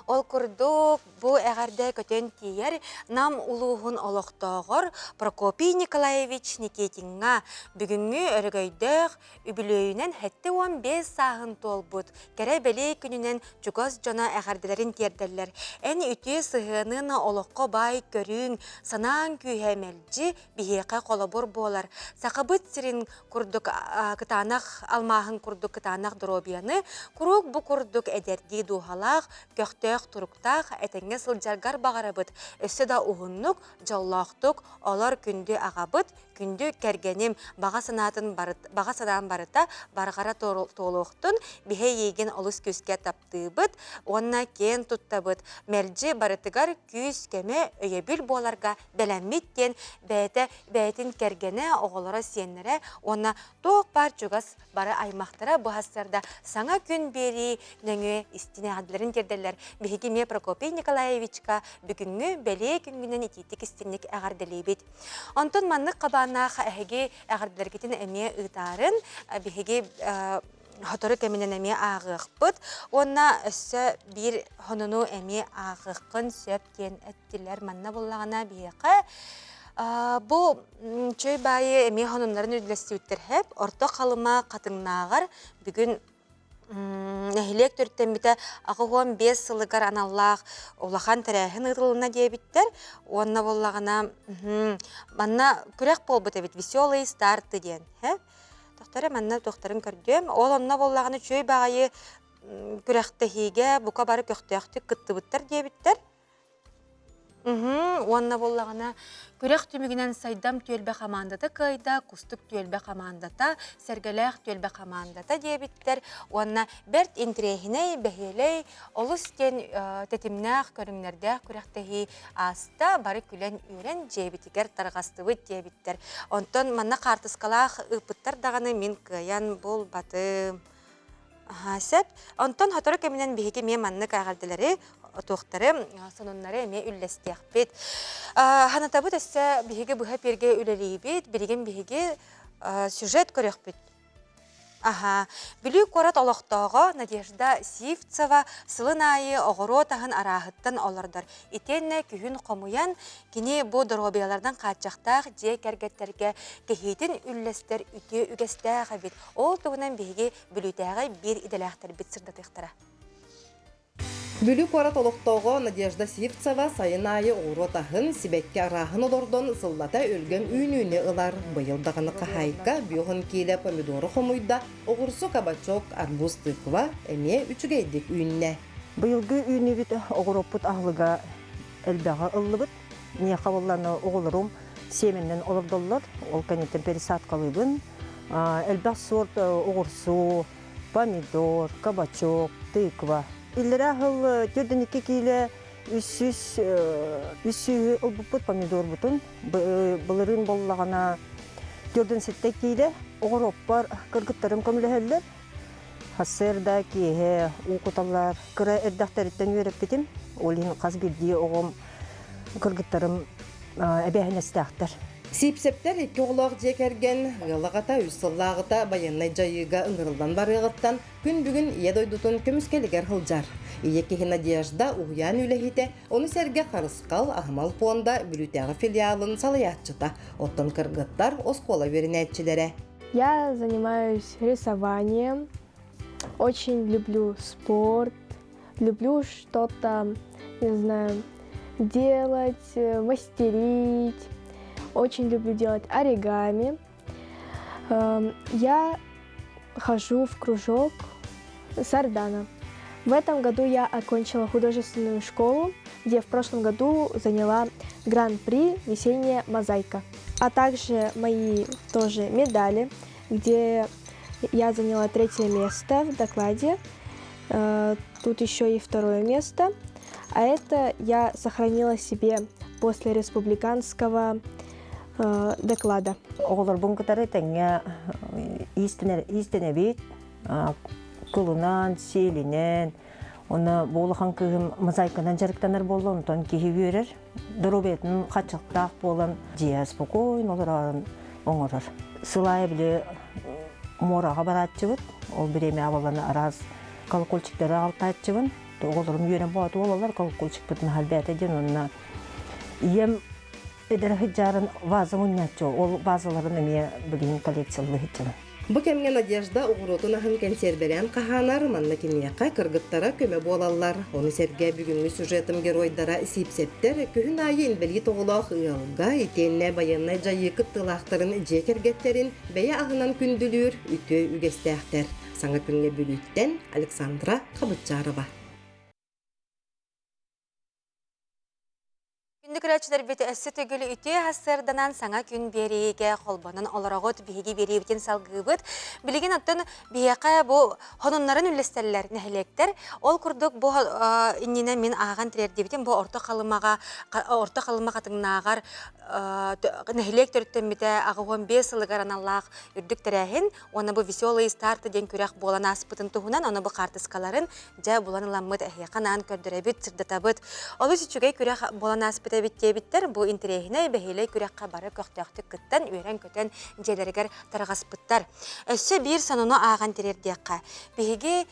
Ол күрдік бұл әғарда көтен тиер нам ұлуғын олықтағыр Прокопий Николаевич Никетинға бүгінгі өргөйдіқ үбілөйінен хәтті 15 сағын тол бұд. Кәрі бәлі күнінен жүгіз жона әғардыларын тердерлер. Әні үті сығынын олыққа бай көрің санаң күйәмелжі бейеқі қолабыр болар. Сақыбыт сірін күрдік кытанақ, алмағын күрдік кытанақ дробияны, күрік бұ күрдік әдерді дуғалақ, көқтөк туруктақ әтеңе сылжаргар бағарабыт. Өсі да уғыннық, жаллақтық, олар күнді ағабыт, күндү кергеним баға санаан барыта барғара толуқтун бихе еген олыс көске таптыбыт, онна кен туттабыт. Мәрджи барытыгар күйіс кеме өйебіл боларға бәләмметтен бәйтін кергене оғылара сенлері, онна тоқ бар чугас бары аймақтара бұхастарда саңа күн бері нөңі істіне ғадыларын тердерлер. Бихеге ме Прокопий Николаевичка бүгінгі бәле күнгінен итетік істенік әғарделейбет. Онтон маннық қабанақ әхеге әғарделергетін әме ұйтарын, бихеге Хоторы кәмінен әме ағықпыт, онна өссі бір хонуну әме ағыққын сөптен әттілер манна болағына бейқі. Бұл чөй байы әме хонунларын өділісті өттір әп, орта қалыма қатыңнағар бүгін нәхилек түрттен біті ағығуан 5 сылығар аналлақ олақан тәрәхін ұтылына дейбіттер, онна болағына манна күрек бол бұт әбіт, веселый старты ден. Тоқтары манна тоқтарын көрдім. Ол онна болағаны чөй бағайы күрәқтіхеге бұқа бары көқтіяқты күтті бұттар дейбіттер. Онна болағына күрәқ түмігінен сайдам төлбе қамандата қайда, күстік төлбе қамандата, сәргеләқ төлбе қамандата дейбіттер. Онна бәрт интрехіней, бәхелей, олыстен тәтімнәқ көріңлерде күрәқтіхи аста бары күлен үйрен дейбітігер тарғасты бұд дейбіттер. Онтон манна қартысқалақ ұпыттар дағаны мен қиян бол батым. Сәп, онтон хоторы кәмінен бейге мен манны қағалдылары тоқтары, сонунлары әме үлләстіяқ бет. Ханатабыт әсі бейге бұға перге үлелей бет, береген бейге сюжет көрек бет. Бүлі қорат олықтауға Надежда Сивцева сылын айы оғыру тағын арағыттан олардар. Итенне күйін қомуян кені бұ дұробиялардан қатчақтақ же кәргеттерге кехейтін үлләстер үте үгестәғі бет. Ол тұғынан бейге бүлітәғі бір иделәқтір бет сырдатықтыра. Бүлі қорат олықтауға Надежда Сивцева сайын айы оғыру тағын сибәкке арағын олардан сыллата өлген үйнүйіне ұлар. Бұйылдағыны қахайка бүйіғын кейлі помидоры қомуйда оғырсу кабачок, арбуз тықва әме үчігейдік үйінне. Бұйылғы үйіні біт оғыруппыт ағылыға әлбәға ұллыбыт. Не қабылланы оғылырым семеннен олырдоллар. Ол кәнеттен пересат қалыбын. Әлбәқ сорт оғырсу, помидор, кабачок, тықва. Иллер ағыл төрден-2 кейлі үсі ұлбыппыт помидор бұтын. Бұлырын болағана төрден-7 кейлі оғыруппар кыргыттарын көмілі Хасырда кейе уқыталар кыра әрдақтарыттан өріп бетім. Олың қаз бірдей оғым кыргыттарым әбәхінестіқтар. Сипсептер екі оғылақ жекерген ғылағата үссыллағыта баяннай жайыға ұңырылдан барығыттан күн бүгін едойдутын көміскелігер ғылжар. Екеғі Надежда ұғиян үләхеті, оны сәрге қарысқал ағымал фонда бүлітәғі филиалын салаятчыта. Оттан кыргыттар оскола верінәтчілері. Я занимаюсь рисованием, очень люблю спорт, люблю что-то, не знаю, делать, мастерить. Очень люблю делать оригами. Я хожу в кружок Сардана. В этом году я окончила художественную школу, где в прошлом году заняла гран-при «Весенняя мозаика». А также мои тоже медали, где я заняла 3-е место в докладе. Тут еще и 2-е место. А это я сохранила себе после республиканского доклада. Оғылар бұн кітары тәңе истіне бейт, күлінен, селінен, оны болыған күйім мозаикадан жарықтанар болды, онтан кейі өрер. Дұрубетін қатшықтақ болын, жия спокойн олар оңырыр. Сылай біле мораға барат жібіт, ол біреме абаланы араз колокольчиктері алтайт жібін. Оғыларым үйрен болады олалар, колокольчик бұтын халбәт еден, онына ем Эдер хиджарын ваза мұнятчы, ол вазаларын әме білген коллекциялы хиджарын. Бұ кәмге Надежда ұғыротын ағын консерверян қағанар, манна кемияқа кыргыттара көмі болалар. Оны сәрге бүгінгі сюжетім геройдара сипсеттер, күйін айы инвалид оғылақ ұялға, етенне баянна жайы кыттылақтарын жекергеттерін бәйе ағынан күнділер, үті үгестәқтер. Саңа күнге бүліттен Александра Қабытжарова. Күнді күрәтшілер беті әсі төгілі үте хасырданан саңа күн береге қолбанын оларағыт бігі беребетін салғыбыт. Білеген аттын бияқа бұл хонунларын үлестәлілер нәхілектер. Ол күрдік бұл иннені мен ағаған тірердебетін бұл орта қалыма қатыңнағар нәхілек түрттен біті ағы 15 сылығаран Аллах үрдік тірәхін. Оны бұл веселый старты ден күрәқ болан аспытын тұғынан, оны бұл қартысқаларын жа болан ламмыд әхеқанан көрдірәбіт, сырдатабыт. Олы сүчігей күрәқ болан аспыты биттер бу интерехине бехилей күрәккә бары көктәхтүк кыттан үйрән көтән җәләргә таргаспыттар. Өссе бир сануны аган терердәккә. Беге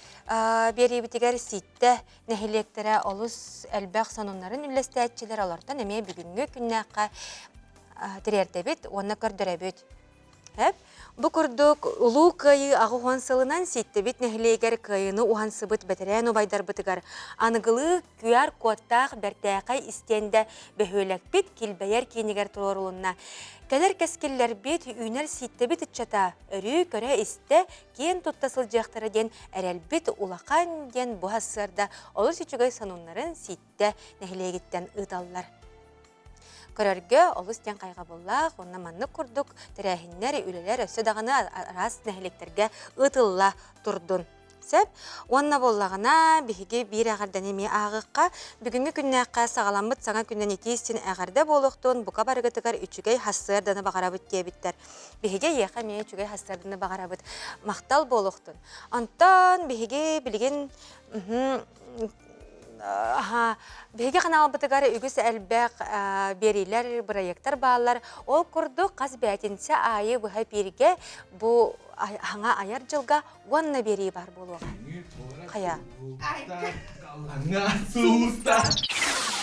беребитигәр ситте нәһилектерә олус әлбәх сануннарын үлестәчеләр алардан әмә бүгенге көннәккә терердәбит, оны көрдөрәбит. Бу күрдүк улуу кайы агы хуансылынан ситте бит нәһилегер кайыны ухансыбыт бәтерән убайдар бытыгар. Аныгылы QR кодтах бәртәкай истенде бәһөләк бит килбәяр кинегер турулунна. Кәлер кәскелләр бит үйнәр ситте бит ичата. Өрү көрә исте кен туттасыл жактары ден әрәл бит улакан ден бу хасырда олы сичүгәй сануннарын ситте нәһилегиттән ыталлар. Көрәргә олыстен қайға боллақ, онна манны күрдік, тәрәхіннер, үлелер, өсі дағаны арас нәхілектерге ұтылла тұрдын. Сәп, онна боллағына бігі бір ағардан еме ағыққа, бүгінгі күннәққа сағаламбыт саңа күннен етейістен ағарда болуқтың, бұқа барығытығар үчігей хасырданы бағарабыт дебіттер. Бігі еқа мен үчігей хасырданы бағарабыт мақтал болуқтың. Антан бігі білген беге канал бытыгары үгіс әлбәк берилер, проекттар балар. Ол күрді қаз бәтінсе айы бұға берге бұ аңа аяр жылға онна бери бар болуға. Қая?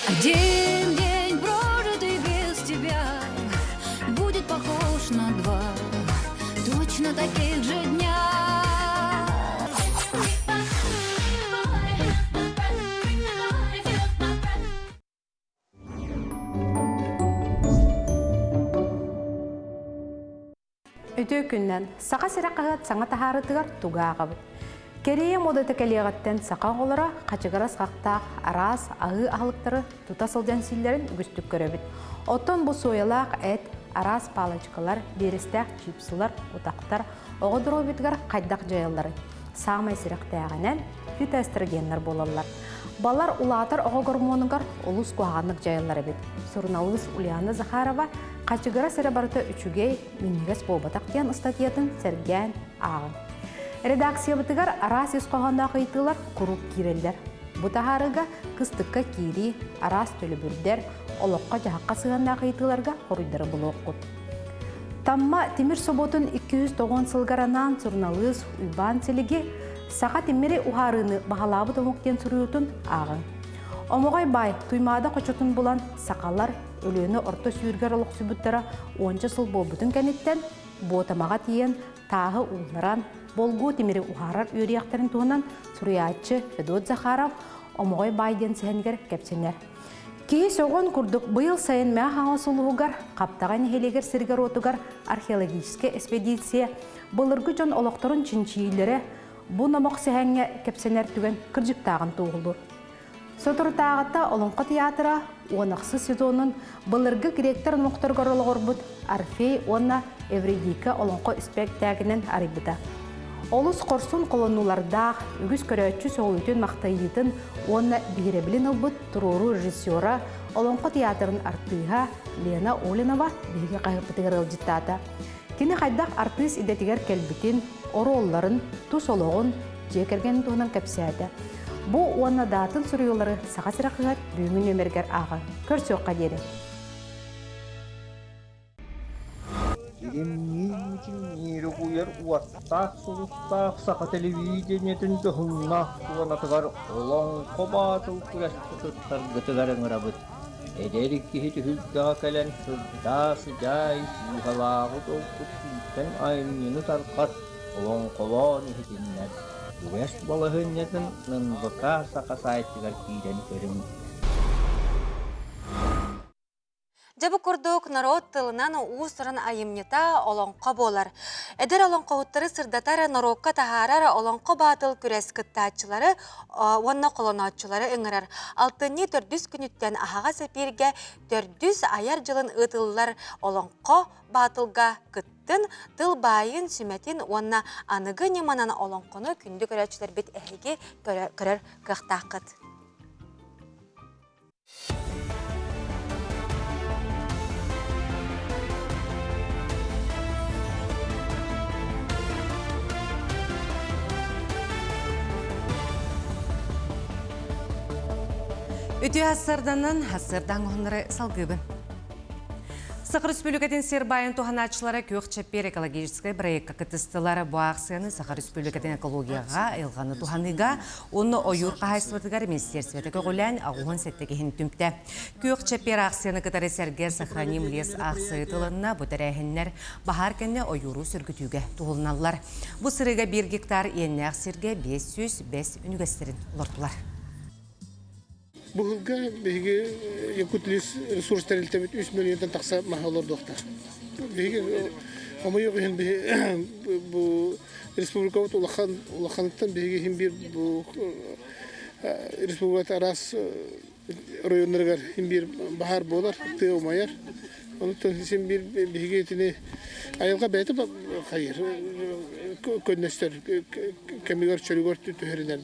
Один день прожитый без тебя будет похож на два точно таких же дня. Өтө күннен сақа сирақағат саңа тахарытығар туғағабы. Керея моды тәкәлеғаттен сақа олара қачығарас қақтақ, арас, ағы ағылықтары тұтасылдан силерін үгістік көребіт. Оттон бұл соялақ әт, арас палачқалар, берістәқ, чипсылар, ұтақтар, оғы дұробетгар қайдақ жайылары. Сағмай сирақ тәғінен фитоэстрогенлер болалар. Балар улатар оғы гормоныңар олыс қуағанлық жайылары бет. Сұрналығыз Ульяна Захарова қачығыра сірі барыты үчігей менігес болбатақ ден ұстатиятын сәрген ағын. Редакция бұтығар арас ес қоғанда қайтылар құруп кирелдер. Бұтағарыға қыстыққа кири, арас төлі бүрдер, олыққа жағаққа сығанда қайтыларға қорыйдары бұл оққыд. Тамма темір соботын 290 сылғаранан сұрналығыз ұйбан селіге сақа темері ұғарыны бағалабы томуқтен сүріутын ағын. Омоғай бай, туймада қочотын болан сақалар өліні орта сүйіргер олық сүбіттара 10 сыл болбытын кәнеттен ботамаға тиен тағы ұлнаран болғу темері ұғарар өрияқтарын туынан Сүриятчы Федот Захаров омоғай байден сәнгер кәпсенер. Кей соғын күрдік бұйыл сайын мә хаңа сұлуғығар, қаптаған хелегер сіргер отығар археологическе экспедиция бұлырғы жон олықтырын чинчийлері бұ намақ сәңе кәпсенер түген кіржіктағын туғылыр. Сотыртағыта олыңқы театра онақсы сезонын бұлырғы гректер мұқтырғар олығыр бұд Арфей онна Эвредика олыңқы спектагінен арибіда. Олыс қорсын қолынулардақ, үгіз көрәтші соғылытын мақтайытын онна бейребілін ұлбыт тұрору режиссера олыңқы театрын артыға Лена Олинова бейге қайықпытығыр ылжыттады. Кені қайдақ артыс идетігер кәлбітін, оры оларын, тұс олығын, жекерген туынан кәпсәді. Бұл онна датын сүріолары саға сырақығат бүйімін өмергер аға. Көрсі оққа дері. Мир уяр уаттақ сұлыстақ сақа телевидениетін тұхыннақ туғанатығар олың қобатыл күрәшті тұттарғытығарын ұрабыт. Эдерик кихити хүлдіға кәлін сүрдасы жай сүйғалағы толқып сүлттен айынны тарқат олың қобан ехетіннер. Күрәш балығын етін нұнбықа сақа сайттығар кейден көрім. Жабы курдук народ тылынан уустарын айымнета олонқо болар. Эдер олонқо хуттары сырдатары народқа тахарар олонқо батыл күрес кыттаатчылары, онна колонаатчылары ыңырар. Алтынны 400 күнүттен ахага сапирге 400 аяр жылын ытылылар олонқо батылга кыттын, тыл байын сүметин онна аныгы неманан олонқону күнді көрәчілер бет әхеге көрер кықтақыт. Үті хассарданан хассардан ғонлары салгыбын. Сақыр Республикатын Сербайын туханачылары көк чаппер экологическай проектка кытыстылары буақсыны Сақыр Республикатын экологияға елғаны туханыға, оны ойыр қағайсыватығар министерсветі көғілән ағуын сәттегі түмпті. Көк чаппер ақсыны кытары сәрге сохраним лес ақсы тылынна бұтарайхыннар бағар кәнне ойыру сүргітуге туғылыналар. Бұл сырыға 1 гектар енне ақсырге 505 университетін лортылар. Бұғылға бейге Якутлис ресурстар үлтәбет 3 миллиондан тақса мағалар доқтар. Бейге омайы ғын бұл республикавыт улақанықтан бейге хем бір республикавыт арас районларғар хем бір бағар болар, ты омайар. Онықтан хем бір бейге етіне айылға бәйті қайыр, көннестер, кәмегар чөлігар түхерінер.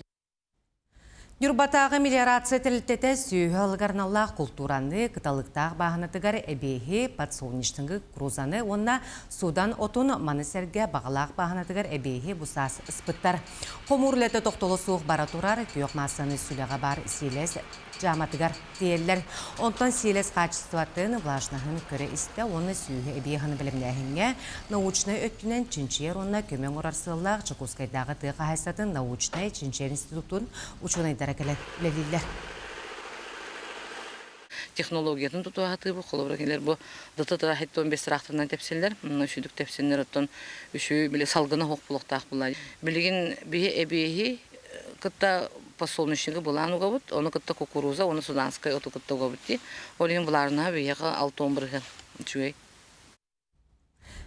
Юрбатағы мелиорация тәліттеті сүйі алғарналақ культураны кыталықтағы бағынатығар әбейхі подсолнечтіңгі крузаны, онна судан отын манысерге бағалақ бағынатығар әбейхі бұсас ұспыттар. Қомурлеті тоқтолы суық бара тұрар, күйек масаны сүліға бар селес жаматығар дейелер. Онтан селес қачыстыватын влажнағын көрі істі, оны сүйі әбейхіні білімнәхінге научный өттінен чинчер, онна көмен ұрарсылақ Чекускайдағы тұға хайсатын научный чинчер институтын ученайдар ләлілер. Технологиятын тұтуағаты бұл, қолыбыракелер бұл дұтыда әйтті 15 рақтырынан тәпселер, үшідік тәпселер ұттын үші салғыны хоқ бұлықтақ бұлай. Білген бейі әбейі күтті посолнышығы бұлан ұға бұд, оны күтті кукуруза, оны суданскай ұты күтті ұға бұдді. Олеген бұларына бейіға 6-11 жүгей.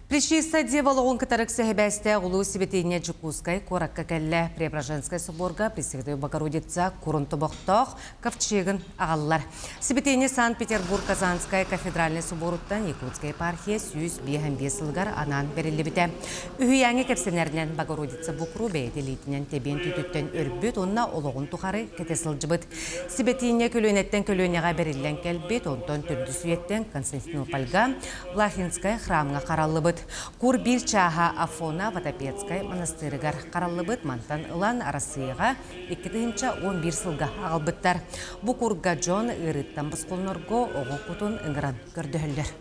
Причиста деволығын кітарық сәхебәсті ұлы Сибетейне Джукускай, Коракка кәлі Преображенскай соборға Пресвятой Богородица Курунты боқтақ ковчегін ағалылар. Сибетейне Санкт-Петербург Казанскай кафедральный соборуттан Якутскай епархия 105 сылғар анан берілі біті. Үйяңы кәпсенерінен Богородица бұқыру бәйделейтінен тебен түтіттен өрбіт, онна олығын тұқары кәтесіл жыбыт. Сибетейне көлөнеттен көлөнеға берілген кәлбет, онтан түрді сүйеттен Константинопольға Влахинскай храмға қаралы бұд. Кур бир чаха Афона Ватапецкай монастырыгар қаралыбыт мантан ылан Арасыйға 2-11 сылға ағалбыттар. Бұ курга Джон ырыттан бұсқолнырго оғы құтын ыңыран көрдіхілдер.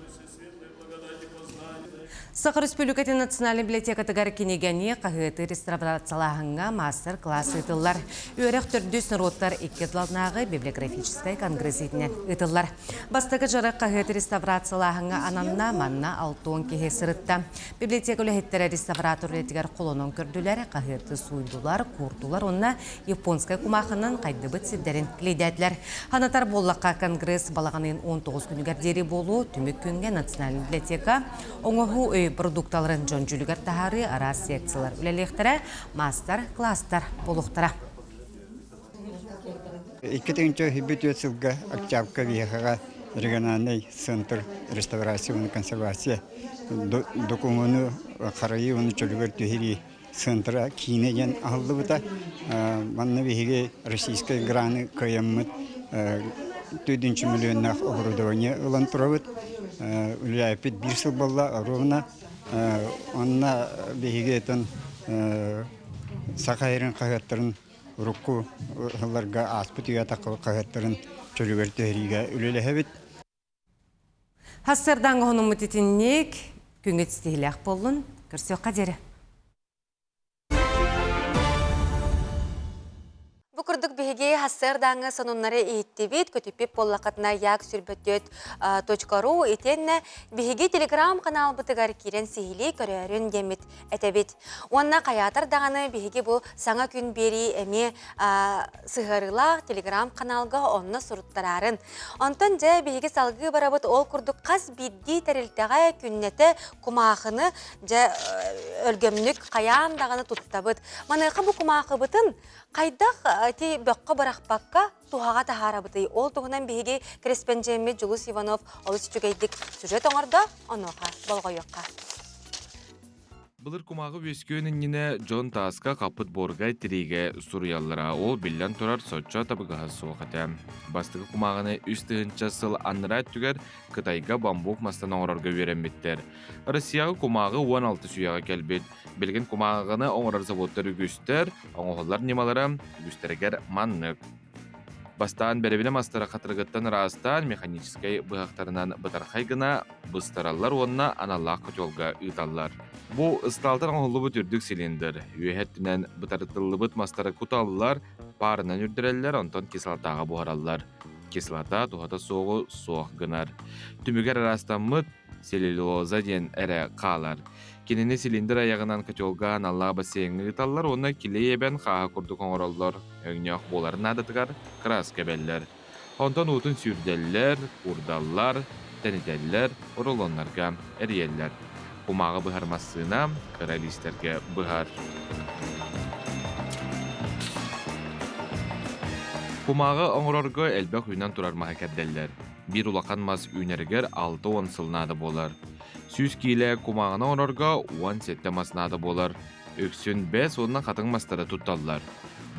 Сақыр Республикатын Национальный библиотека тығар кенегені қағыты реставрациялағынға мастер-класс ұтылар. Өрек 400 народтар 2 библиографическай конгрессетінен ұтылар. Бастығы жарық қағыты реставрациялағынға ананна манна 6 кеге сырытта. Библиотека өліхеттері реставратор ретігер қолының көрділер, қағыты суйдулар, курдулар, онна японскай кумақынан қайдыбыт сиддерін клейдәділер. Ханатар боллаққа конгресс балағанын 19 күнігер дері болу, түмік күнге Национальный библиотека оңығы продукталарын жон жүлігер тахары арас секциялар үлелектері мастер-класстар болуқтара. Иккетінші хибет өтсілгі Октябрька вияғаға региональный центр реставрации и консервации документу қарайы оны чөлігер түхері центра кейінеген ағылды бұта. Манна вияға российскай граны көйемміт 4 миллионнақ оборудование ұлан тұравыд. Үләйпет 1 сыл болла ровна. Онна бейге етін сақайырын қағаттарын рукку ғыларға аспыт үйа тақылы қағаттарын чөлігерті әріге үлелі әбет. Хассардан ғының мұтетіннек күнгет стейләқ болын көрсек қадері. Кукурдук биһиги хассырдаңы сонуннары ииттибит, көтүппип боллақатына як сүрбөттөт.ру итенне биһиги телеграм канал бытыгар кирен сихили көрөрүн демит этебит. Уанна каятар даганы биһиги бу саңа күн бери эми сыгырыла телеграм каналга онна суруттарарын. Онтон же биһиги салгы барабыт ол курдук кас бидди терилтеге күннете кумаахыны же өлгөмнүк каяам даганы туттабыт. Маныка бу кумаахыбытын кайдах ти бөккө барахпакка тухага тахарабыты. Ол тугунан биһиги Креспенжемми Жулус Иванов олус чүгейдик сюжет оңорда оноха болгойокка. Былыр кумагы өскөнүнне Джон Таска капыт боргай тириге суруяллара ол билен турар сочча табыга соохата. Бастыгы кумагыны үстүнчө сыл анрат түгер Кытайга бамбук мастан оңорорго беремиттер. Россияга кумагы 16 сүйага келбит. Билген кумагыны оңорор заводтар үгүстер, оңоллар немалары үгүстергер маннык. Бастан беребине мастара катыргыттан растан механической быхактарынан бытархай гына быстараллар онна аналлах котелга ыйталлар. Бу ысталтар оңоллубут үрдүк цилиндр. Үйәттінен бытарытылыбыт мастара куталлар парынан үрдіреллер, онтон кислотаға буharаллар. Кислота тухата соғы соқ гынар. Түмігер арастамыт селлюлоза ден әрі қалар. Кенені цилиндр аяғынан котелга аналла бассейнгі ыйталлар, оны килейебен қаға күрдік оңыроллар. Өңнеқ боларын адытығар крас кәбеллер. Онтон утын сүрделлер, урдаллар, тәнителлер, уролонларға әриеллер. Кумағы бұхармасына коралистерге бұхар. Кумағы оңырорғы әлбәк үйнен тұрар маға кәдделлер. Bir улақан мас үйнергер 6-10 сылнады болар. Сүз кейлі кумағына оңырорға 17 маснады болар. Өксін 5 онына қатың мастары тұтталар.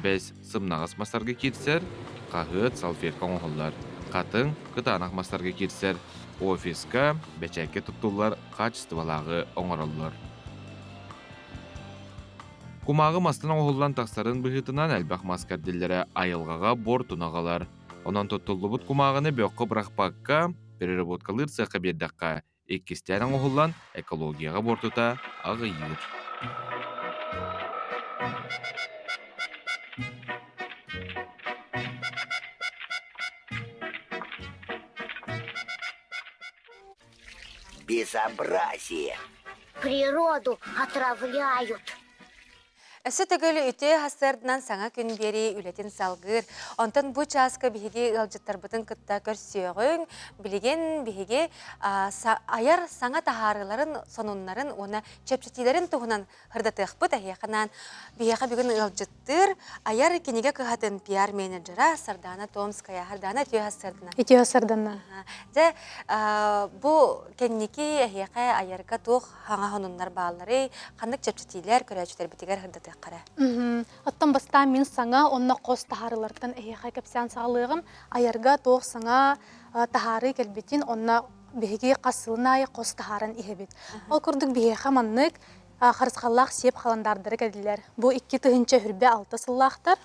5 сымнағыз мастарға кетсер, қағыт салфетка оңғылар. Қатың қытанақ мастарға кетсер, офиска бәчәкке тұттылар качестволағы оңырылыр. Кумағы мастын оңғылдан тақсарын бұғытынан әлбәқ маскардиллері айылғаға бор тұнағалар. Онан тұттылыбыт кумағыны бөққы бірақпаққа, переработкалыр сақы бердаққа, еккестен оңғылдан экологияға бор тұта ағыйыр. Безобразие. Природу отравляют. Эсі төгілі үте хастырдынан саңа күн бері үлетін салғыр. Онтан бұ часка бігі ғалжыттар бұтын күтті көрсеуғын, білеген бігі аяр саңа тахарыларын, сонунларын, оны чөпчетилерін тұғынан ғырдатық бұд әйеқынан бігі бүгін ғалжыттыр. Аяр кенеге күхатын пиар менеджера Сардана Томская, Хардана түйе хастырдына. Түйе хастырдына. Бұ кеннеке әйеқі аярға тұқ хаңа хонунлар бағалары, қандық чөпчетилер көрәчілер бітігер ғырдатық. Оттан бастан мен саңа онна қос тахарылардан әйеға кәпсән сағалығым, аярға тоқ саңа тахары кәлбетін онна беге қасылынай қос тахарын ихебет. Ол күрдік беге маннык қарысқаллақ сеп қаландардыры кәділер. Бұл 2 тұхынча хүрбе 6 сыллақтар.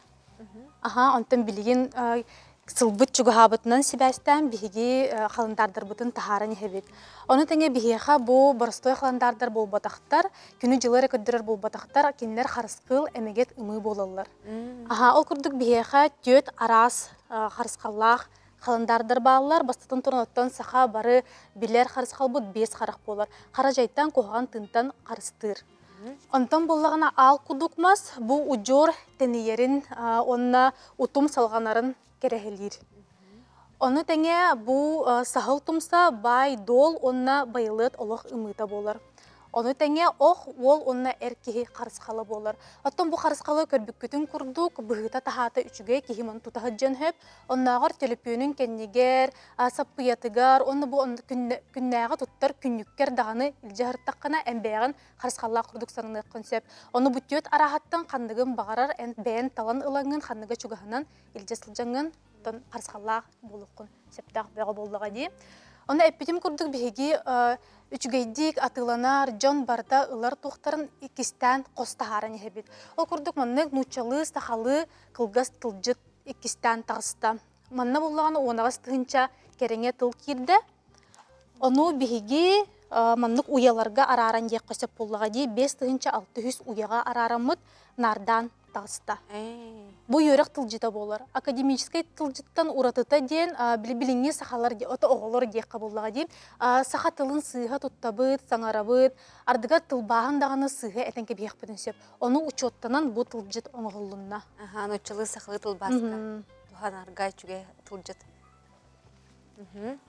Онтан білген сылбыт чугахабытынан себәстен беге қаландардар бұтын тахарын ихебет. Оны тәңе бігеға бұл барыстой қаландардар бол батақтар, күні жылары көддірер бол батақтар, кенлер қарысқыл әмегет ұмы болалар. Ол күрдік бігеға төт арас қарысқаллақ қаландардар балалар, бастатын тұрын оттан сақа бары білер қарысқал бұд 5 қарақ болар. Қара жайттан қоған тынтан қарыстыр. Онтан болағына ал күдікмас, бұл ұжор тәнейерін, онына ұтым салғанарын керехелер. Оны тәңе бұл сағыл тұмса бай дол онына байылыт олық ұмыта болар. Оны тәңе оқ ол онына әркеге қарысқалы болар. Оттан бұл қарысқалы көрбік күтін күрдік, бұғыта тахаты үшіге кехімін тұтағы жан хөп, оннағыр төліпінің кәннегер, саппыятығар, оны бұл күннәға тұттар күнніккер дағаны үлжі ғырттаққана әмбәйған қарысқалла күрдік саныны консеп. Оны бұттет арахаттан қандығын бағарар, бәйін талан ылаңын қандығы чүгіғынан үлжі сылжаңын қарысқалла болуқын септақ бәға болдыға дей. Оны әппетім күрдік бейге үчгейдик атыланар жон барда ылар туқтарын икистен қостағарын ехебет. Ол күрдік маннық нучалы, сақалы, қылғас тылжыт икистен тағыста. Манна болағаны онағыз тұхынша кереңе тыл кирді. Оны бейге маннық уяларға араран ек қосып болуға дей 5 тұхынша 600 уяға арарамыд нардан тағыста. Бу йөрек тылжыта болар. Академический тылжыттан уратыта ден билиңе сахалар ота оголор ди кабыллага ди. Саха тылын сыйга туттабыт, саңарабыт, ардыга тылбаһын даганы сыйга этенке биек бүтүнсөп. Оны учоттанан бу тылжыт оңголлунна. Ночылы сахалы тылбаска. Туханарга чуге тылжыт.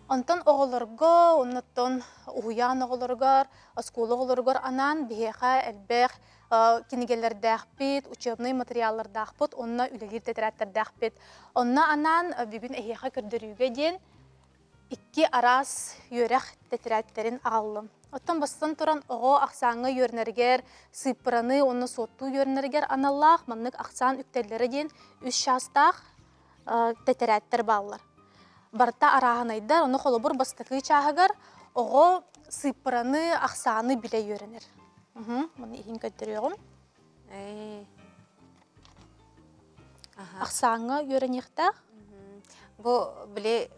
Онтон оголорго, оннотон уян оголоргар, оскула оголоргар анан биеха элбех кинигелер дәхпит, учебный материаллар дәхпит, онна үлелер тетрәттер дәхпит. Онна анан бүгін эхеха көрдөрүүгө ден 2 арас йөрәх тетрәттерин аллым. Оттон бастан туран ого аксаңы йөрнергер, сыпыраны, онна сотту йөрнергер аналлах, маннык аксан үктерлери ден 3 шастах тетрәттер баллар. Барта араханайдар, оны холобур бастакы чагыгар, ого сыпыраны, аксаны биле йөренер. Bunu ihim götürüyorum. Aksanı yörenekte. Bu bile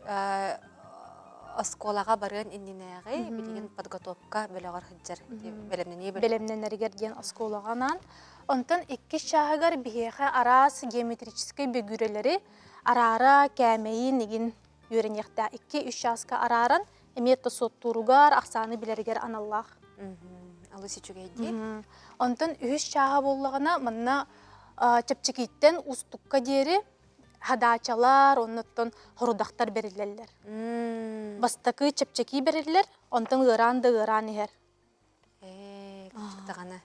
oskolaga barın indinəği, bilgin podgotopka belagar hıccar. Belemnenerger diyen oskolaganan. Ondan 2 şahıgar biheğe aras geometriçiski begüreleri arara kəmeyi negin yörenekte. 2-3 şaska araran emiyette sotturugar, aksanı bilerger anallah. Ondan 3 şaha bolлагана манна чепчекиттен устукка дери хадачалар, оннотон хорудактар берилерлер. Бастакы чепчеки берилер, онтон ыран ихер. Таганы.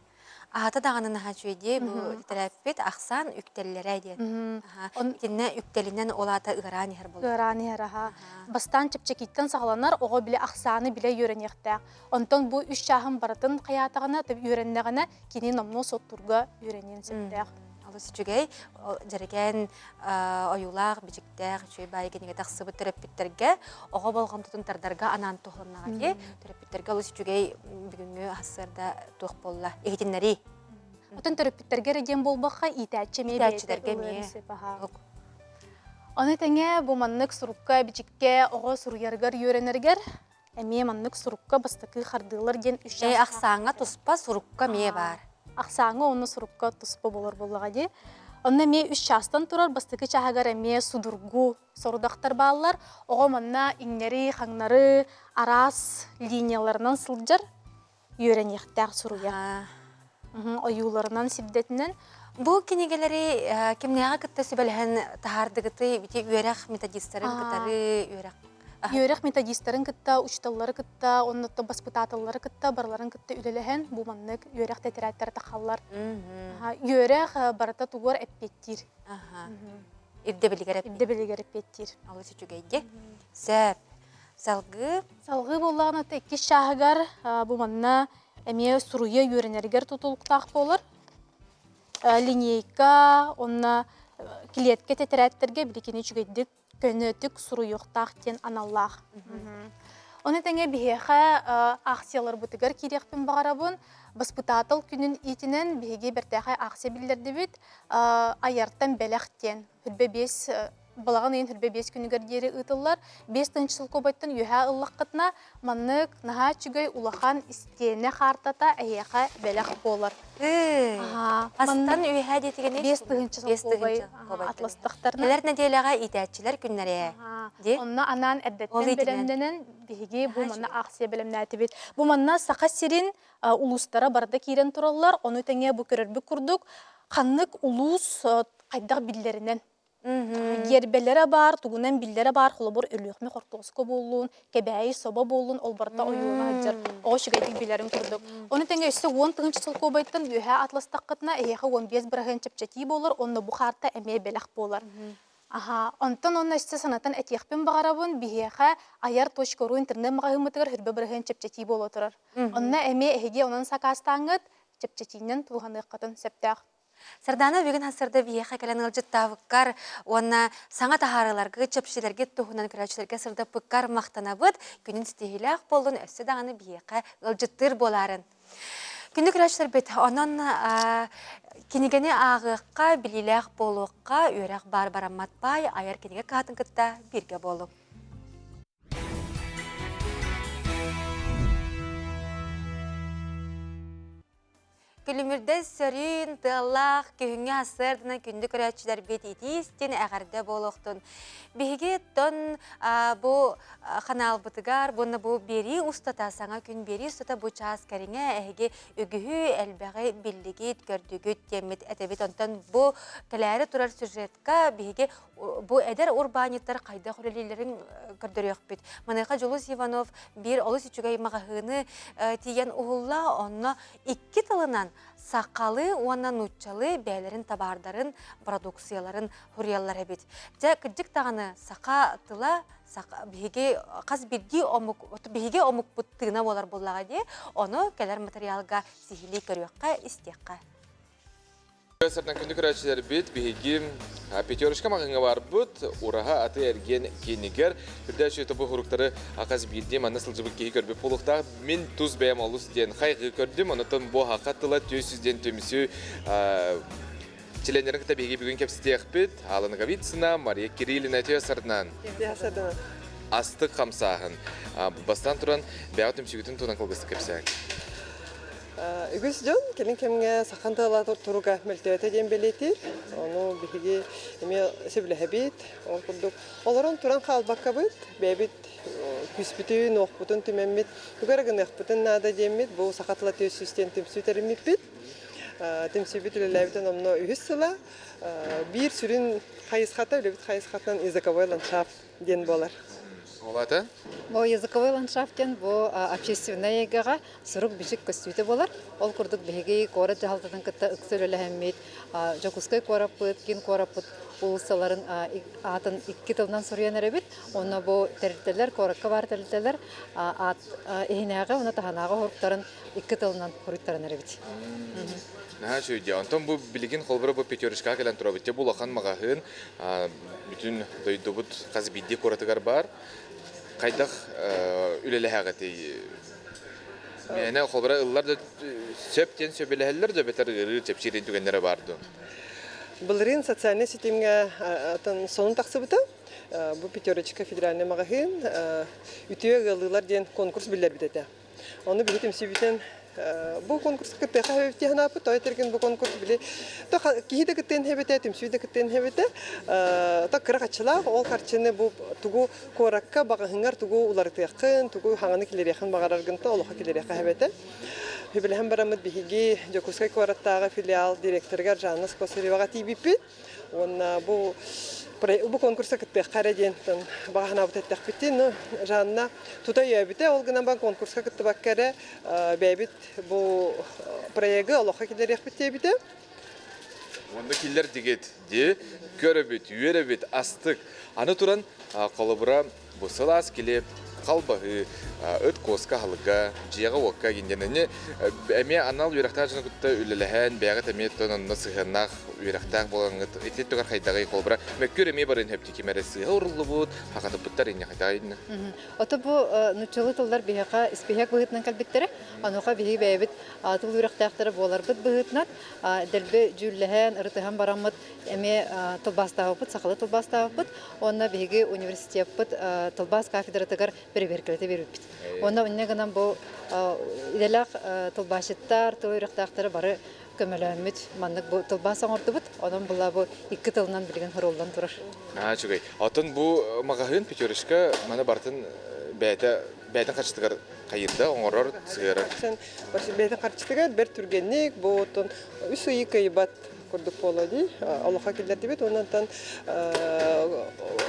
Ата даганы хачуеде бу терапевт аксан үктеллере ден. Кинне үктелинен олата ыран ихер болду. Ыран ихер аха. Бастан чепчекиттен сагланар, ого биле аксаны биле йөренекте. Онтон бу 3 шахын баратын кыятагына теп йөреннегенә кини номно соттурга йөренен септек. Алысы чүгей жерген оюлар бичиктер чөй байгенеге таксыбы терапевттерге ого болгон тутунтардарга анан тухланага ди терапевттерге алысы чүгей бүгүнгү асырда тух болла эгитиннери. Отон терапевттерге реген болбакка итәчеме бәчтерге Аны теңе бу маннык сурукка бичикке ого суруяргар йөренергер. Эме маннык сурукка бастакы хардылар ден 3 жас. Аксаңа туспа сурукка ме бар. Аксаңы оны сурукка туспа болор боллага ди. Онна ме 3 шастан турар бастакы чагагар эме судургу сорудактар баалар. Ого манна иңнери, хаңнары, арас линияларынан сылжар йөренектер суруя. Оюларынан сибдетинен бу кинигелери кимнега кытта сөбөлһен тахардыгыты бити үйрәк методистларын кытары үйрәк методистларын кытта учталлары кытта оннотто воспитательлары кытта барларын кытта үлеләһен бу маннык үйрәк тетрәттер тахаллар. Үйрәк барата тугар эппеттир. Ирде билгәр эппеттир. Алысы чүгәйге. Сәп салгы боллаган 2 шагыгар бу манна эме суруя йөренергер тутулуктак болар. Линейка, онна клетке тетрәттерге бирекене чүгәйдик көнөтүк суруюктак тен аналлах. Оны тәңе биһеха акциялар бутыгар кирекпен багарабын. Воспитатель күнүн итинен биһеге бертәхә акция билдерде бит. Аяртан беләхтен. Хөрбе 5 балаган ен хөрбе 5 күнүгөр дери ытыллар. 5 тынчыл кобайттан юха ыллакытна маннык наха чүгәй улахан истене хартата әйәхә беләх болар. Астан үйһә дитегене 5 тынчыл кобай атластыктарны. Келәр нәтиҗәләргә итәчиләр күннәре. Онна анан әддәттен белемденен биһеге бу манна акция белемнәте бит. Бу манна сака сирин улустара барда кирен тураллар. Оны тәңе бу көрөрбү курдук. Ханнык улус кайдак биллеринен Гербелері бар, тугунан биллері бар, холобур өлөкме хортоско болуын, кебәйі соба болуын, ол барда ойуына ғаджар, оғы шүгәйтік билерін күрдік. Оны тәңге үсі 10 тыңынчы сылқо байттан үйә атластаққытына әйеқі 15 бірағын чәпчәті болар, онны бұқарта әмей бәләқ болар. Онтан онна үсі санатын әтеқпен бағарабын, бейеқі аяр точкору интернет мағағымытығыр хүрбі бірағын чәпчәті болу тұрар. Онна әмей әйге онын сақастаңыт, чәпчәтінен туғаны қатын сәптәқ. Сардана бүгін хасырда бейеқа кәлін ғылжыт тавыққар, оны саңа тахарыларға, чөпшілерге тұхынан күрәчілерге сырда пыққар мақтана бұд, күнін стихилақ болуын өсі дағаны бейеқа ғылжыттыр боларын. Күнді күрәчілер бет, онын кенегені ағыққа, біліләқ болуыққа, өйрақ бар-барам матбай, аяр кенеге қатын күтті бірге болу. Күлімірді сөрін, тыллақ, күйіңе асырдына күнді көрәтшілер бет етістен әғарда болуқтын. Беге тон бұ қанал бұтығар, бұны бұ бері ұстата, саңа күн бері ұстата бұ час кәріңе әйге үгіхі әлбәғі білдігет, көрдігет темет әтебет. Онтан бұ кіләрі тұрар сюжетка беге бұ әдер урбаниттар қайда құрелелерін көрдірек бет. Манайқа Жолус Иванов бір олыс үчігай мағағыны тиген ұғылла, онна 2 тылынан сақалы, оннан ұтчалы бәлерін табардарын, продукцияларын хуриялар әбет. Жа күдік тағаны сақа тыла, беге қаз бірге омық бұттығына болар болаға де, оны кәлер материалға сихили көріққа істеққа. Сыртан күнді көрәтшілер бет, беге пятерышқа мағыңа бар бұд, ұраға аты әрген кенігер. Үрдәші өті бұл ғұрықтары ақаз бірдем, аны сылжыбы кейі көрбіп болуқтақ. Мен тұз бәйім олыс ден қайғы көрдім, онытын бұл хақаттыла төсізден төмісі Челенерін кіта беге бүгін кепсітеқ бет, Алына Гавицина, Мария Кириллина төе сыртынан. Астық қамсағын. Бастан тұран бәғат өмсігітін туынан қылғысты кепсәк. Үгіз жон, келін кемге сақантала тұруға мөлтөйті ден белетір. Оны бігі еме сөбілі әбет, ол күрдік. Оларын тұран қалбаққа бұд, бәбет күспітін, оқпытын түмәмет, үгәрігін оқпытын нада демет, бұл сақатыла төсістен түмсүйтерімет бет. Түмсүйбет үлеләбітін омно үгіз сыла, бір сүрін қайысқата, үлебет қайысқатынан языковой ландшафт ден болар. Олаты? Бұл языковой ландшафтен бұл общественная егеға сұрық бішік көстүйті болар. Ол күрдік бігей қоры жағалтатын кітті үксөлі әммет, жоқұскай қорапыт, кен қорапыт, ұлысаларын атын 2 тылынан сұрыян әребет. Оны бұл тәрілтелер, қорыққа бар тәрілтелер, ехінәға, оны тағанағы ғұрықтарын 2 тылынан құрыттарын әребет. Наға сөйде. Антон бұл білген қолбыры бұл петерішқа кәлін тұра бітте. Бұл ақан мағағын бүтін дойды бұд қазы бидде көратығар бар. Қайдақ үлелі әғаты. Мәне қолбыры ұллар да сөптен сөбелі әлілер де бетер ғыры сөпшерен түгенлері барды. Бұлырын социальный сетімге сонын тақсы бұты. Бұл петерішқа федеральный мағағын үтіе ғылылар ден конкурс білдер бітеді. Оны білетім сөбітен бұл конкурс кітті қағыпте ғанапы, той терген бұл конкурс біле. Кейді кіттен хебеті, түмсүйді кіттен хебеті. Кірі қачыла, ол қарчыны бұл тұғу қораққа бағығыңар тұғу ұларыты яқын, тұғу хаңаны келер яқын бағарарғынты, олыға келер яқы хебеті. Хөбіліхін барамыд бігі Жокускай қораттағы филиал директоргар Жаннас Косареваға тейбіппет. Бұл конкурса кітті қараден бағана бұтеттәк бітті. Жанна тұта өйбіті, ол ғынан бан конкурска кітті баққары бәйбіт бұл проегі олыққа келер яқ бітті бітті. Онда келер дегет де, көрі бет, үйері бет, астық. Аны тұран қолыбыра бұсыл аз келеп, қалбағы, өт қосқа халыға, жияға оққа кенденіне, әме анал үйрақтар жыны күтті үліліхән, бәғыт әме тонынны сығынақ, үйрақтақ болғанғыт, етлет түгар қайдағы қолбыра. Мәккөр әме барын өпті кемәрі сыға ұрылы бұд, хақаты бұттар ене қайдағы едіні. Оты бұл нүтчілі тылдар бейіға іспейхек бұғытынан кәлбеттері, ануға бейі бәйбіт тыл үйрақтақтары болар бұд бұғытынан, дәлбі жүліхән, ұрытыған барамыд, әме тылбастағы бұд, сақылы тылбастағы бұд, онына бейгі университет бұд, тылбас кафедратығар берекілеті беріп бит. Онна үннегінен бұл иделақ тылбашыттар, тыл үйрақтақтары бары көмеләмет маннык бұл тылбас аңырды бұд, онын бұла бұл 2 тылынан білген ғыролдан тұрар. Чүгей. Атын бұл мағағын петерішқа маны бартын бәйтін қачытығар қайырда, оңырар сығырар. Бәйтін қачытығар бір түргеннік, бұл отын үсі екі ебат көрдік болады. Аллаға келдерді бет, оннан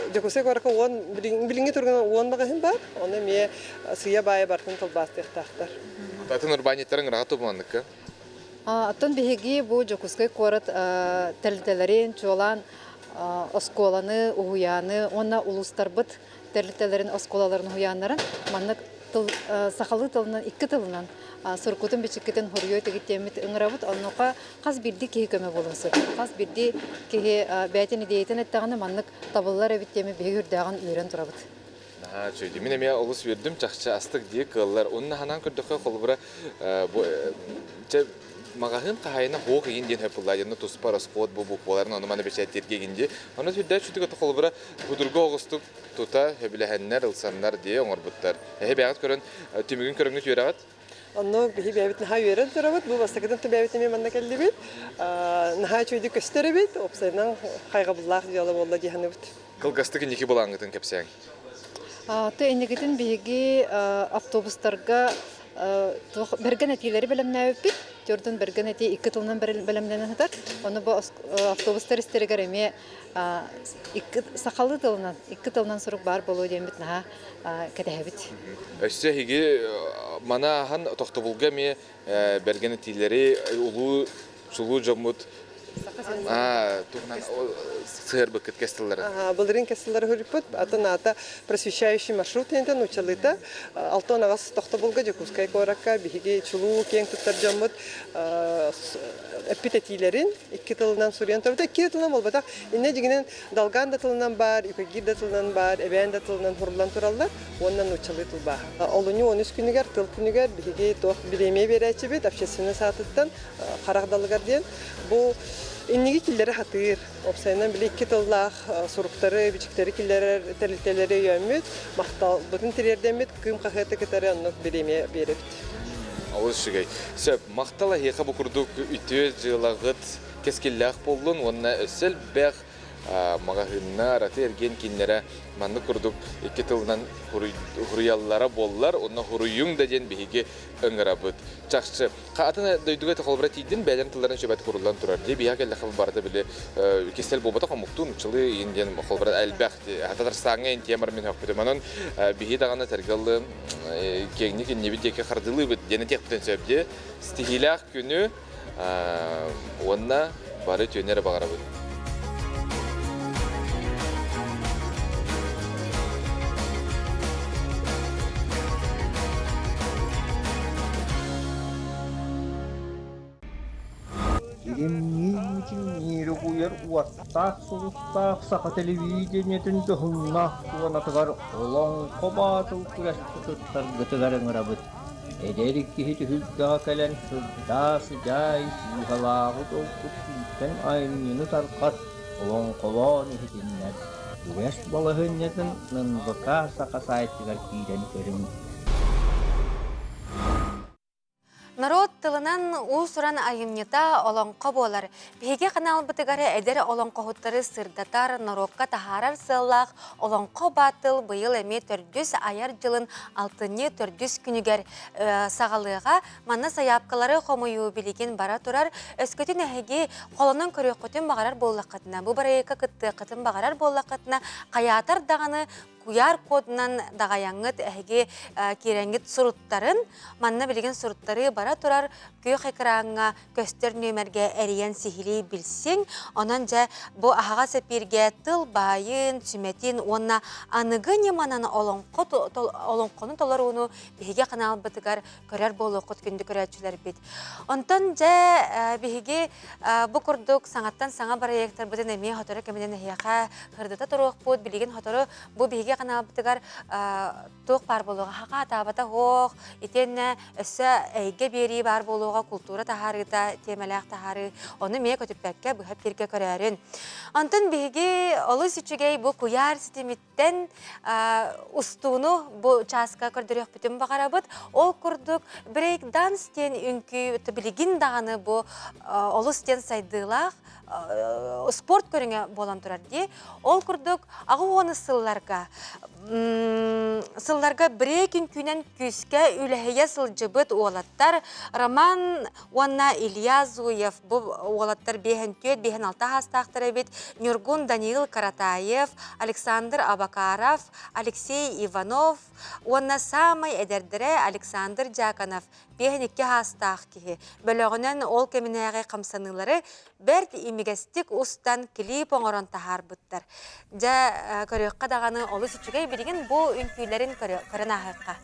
Жокусай қораққа білінге тұрған оған мағағын бар, оны ме сыя байы бартын тылбасты ектақтар. Атын урбаниттарын ғыраға тұбуандыққа? Аттан беги бұл Жокускай қорат тәлітелерін, чолан, осколаны, уғуяны, онна улустар бұд тәлітелерін, осколаларын уғуянларын, маннық сақалы тылынан, 2 тылынан сұрқутын бечіккетін хорьой тегеттемет ұңырабыд, онуға қаз бірді кеге көмі болысы. Қаз бірді кеге бәйтін идейтін әттіғаны маннық табылылар әбіттемі беге үрдіған үйрен тұрабыд. Сөйді. Мен әме олыс вердім, чақшы астық дейік қылылар. Оның ханан көрдіққа қолыбыра мағағын қағайына хоқ еген ден хөпілдайдыны тұспар осқуат бұл бұқуаларын оныманы бәшәттерге генде. Оны түрдәй чүтігі тұқылыбыра бұдырға оғыстық тұта хөбіләхәннер, ұлсаннар дей оңыр бұттар. Бәғат көрін түмігін көріңі түйерағат? Onu bihi bebit naha yören turabıt. Bu bastakıdan tu bebit emi manna kelli bit. Naha çöydü köstere bit. Opsaydan kayga bullak diyalı bolla dihanı bit. Кылгасты кинеки булаңгытын кепсең. Ты энегитин биги автобустарга берген этилери белемнәп бит. Төрдөн берген эти 2 тылнан белемнән хатар. Аны бу автобустар истерегер эме 2 сакалы тылнан 2 тылнан сұрық бар болу дем бит наha кәдәбит. Өссе хиги манахан тохтобулга ме берген этилери улуу сулуу жомут тугнан сыр быкыт кестеллер. Былырын кестеллер хөрүпөт, ата просвещающий маршрут ентен учалыта. Алтон агас тохтобулга Жакускай коракка биги чулуу кең туттар жомут эпитетилерин 2 тылынан сурьян торда 2 тылынан болбата. Инне дигенен далган да тылынан бар, ипегир да тылынан бар, эбен да тылынан хурлан тураллар. Оннан учалыты ба. Олуну 13 күнүгөр, тыл күнүгөр биги тох билеме беречи бит общественный сатыттан карагдалыгар ден. Бу İnnigi killeri hatır, opsayından bile 2 tıllar surukları, biçikleri killeri, teliteleri yönmüt, mahtal, bütün tirerden mit, kım kahete kıtarı anlık bileme beribit. Ağız şigay. Söp, mahtala heka bu kurduk ütü jılağıt keskillak bollun, onna ösel bəq mağahınna aratı ergen kinlere manlı kurduk 2 tıldan huruyallara bollar, onna huruyun da jen bihigi öngörabıt. Çaqçı, qaatına duyduğa taqalbıra tiydin, bәлен tılların şöbət kurulan turar diye biha kelle xalbarda bile kestel bobata qamuqtun uçılı indiyen xalbıra elbəqti. Hatta sağa en temir min haqbıdı. Manın bihi dağına tergallı kengnik nebit yeke xardılı bit. Dene tek biten söbde stihilaq günü onna bari tönere bağırabıd. Нире куяр уаттак сулустак сака телевидениятын тохуннах туанатыгар олон кобатыл курастыктар гытыгарыңырабыт. Эдерик кихити хүлгага келен сырда сыжай сыйгалагы толкут сүлтен айныны таркат олон кобаны хитиннер. Уяс балахыннятын нынбыка сака сайтыгар кийден көрүм. Народ тылынан уусуран айымнета олонқо болар. Беге канал бытыгары эдер олонқо хуттары сырдатар народка тахарар сыллах олонқо батыл быйыл эме 400 аяр жылын 6-400 күнігер сағалыға манна саяпкалары хомою билеген бара турар. Өскөтін әхеге қолынан көрек көтін бағарар боллаққатына. Бұ барайыққа кытты қытын бағарар боллаққатына қаятар дағаны Куяр кодынан дағаяңыт әге кереңгіт сұруттарын, манна білген сұруттары бара тұрар көй қайқыраңа көстер нөмерге әриян сихили білсең, онан жа бұ ағаға сәпірге тыл байын, сүметин, онна анығы немананы олонқоны толар оны беге қанал бұтығар көрер болу қот күнді көрәтшілер бет. Онтан жа беге бұ күрдік саңаттан саңа бара ектар бұдын әме хотыры кәмеден әйеға қырдыта тұруқ бұд білеген хотыры бұ беге қана бұтығар тоқ бар болуға хақа табата хоқ, етенне өсі әйге бері бар болуға культура тахарыда, темеләқ тахары, оны ме көтіппәкке бұхап керге көрәрін. Антын беге олы сүчігей бұл куяр сетеметтен ұстуыны бұл часқа көрдірек бүтін бағара бұд, ол күрдік брейк данс тен үнкі білігін дағаны бұл олы сетен сайдылақ, спорт көріңе болан тұрар де, ол күрдік ағы оны сылларға бірекін күнен күске үләхейе сылжыбыт олаттар. Роман Уанна Ильязуев бұл олаттар бейхен төт, бейхен алта хастақтыр әбет. Нюргун Даниил Каратаев, Александр Абакаров, Алексей Иванов, Уанна самай әдердірі Александр Джаканов. Бейхен екі хастақ кеге. Бөліғінен ол кемінәғі қамсанылары бәрд имегестік ұстан клип оңырын тахар бұттар. Жа көріққа дағаны олы сүчігей білген бұл үнкүйлерін көрін ағыққа.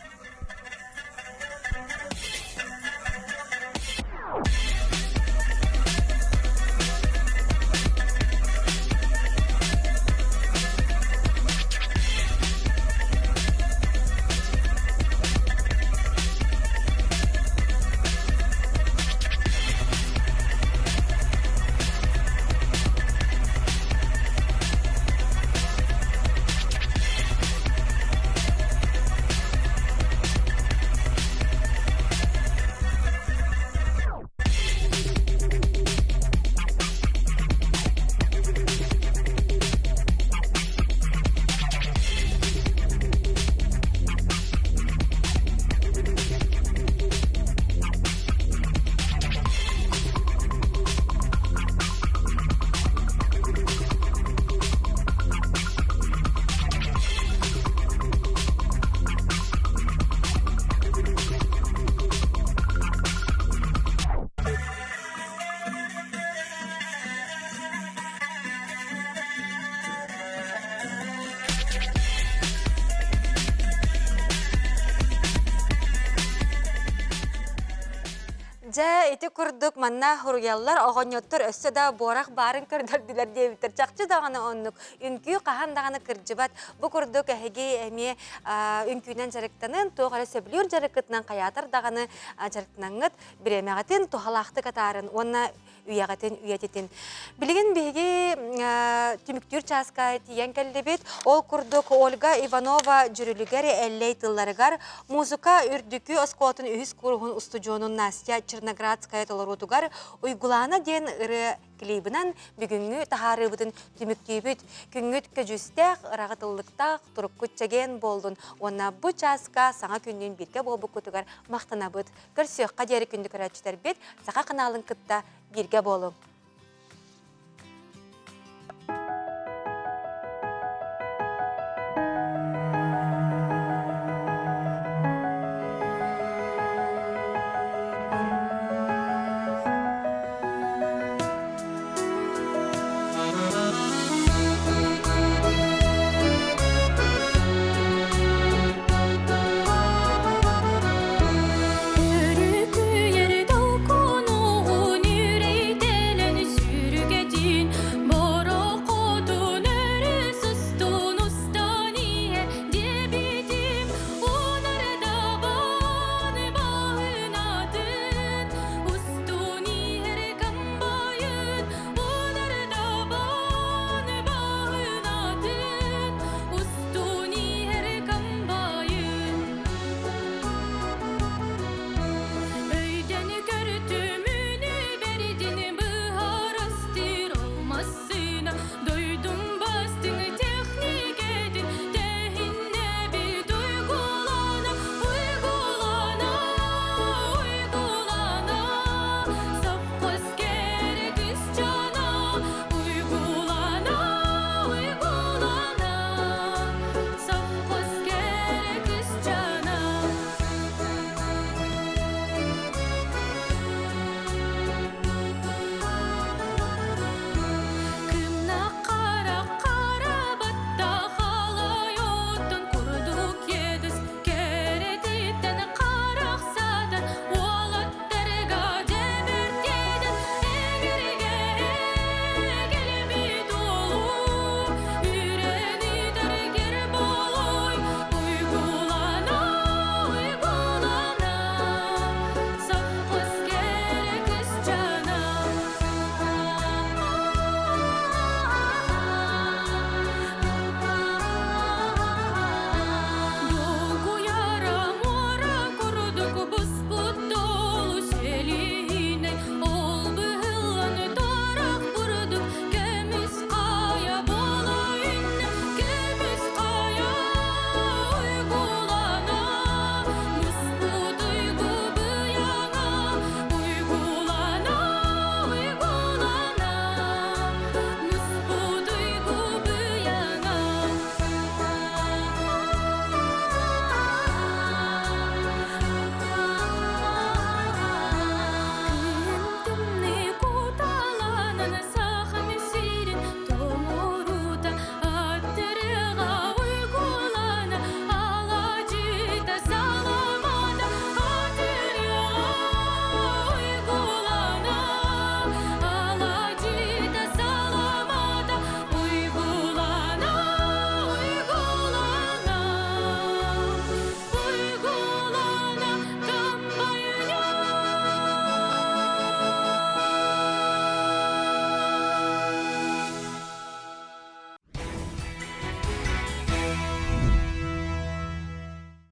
Жа ити курдук манна хуруяллар оғоньоттор өссө да борах барын көрдөрдүлер диебиттер. Чакчы даганы оннук үнкүү кахан даганы кыржыбат. Бу курдук эһиги эми үнкүүнен жарыктанын тоғары сөбүлүр жарыкытынан каятар даганы жарыктанаңыт биремегатын тухалакты катарын онна уягатын уятетін. Билеген биги түмүктүр часкай тиен келдебит. Ол курдук Ольга Иванова жүрүлүгер эллей тылларыгар музыка үрдүкү оскотун үһүс кургун устудионун Настя Черноградская толорутугар уйгулана ден ыры клибынан бүгүнгү тахарыбытын түмүктүбүт күнгүт көжүстәк ырагытыллыктак туруккутчаген болдун. Онна бу часка саңа күндүн бирге болбу кутугар мактанабыт. Көрсөк кадери күндү көрөчтөр бет сака каналын кытта бирге болуң.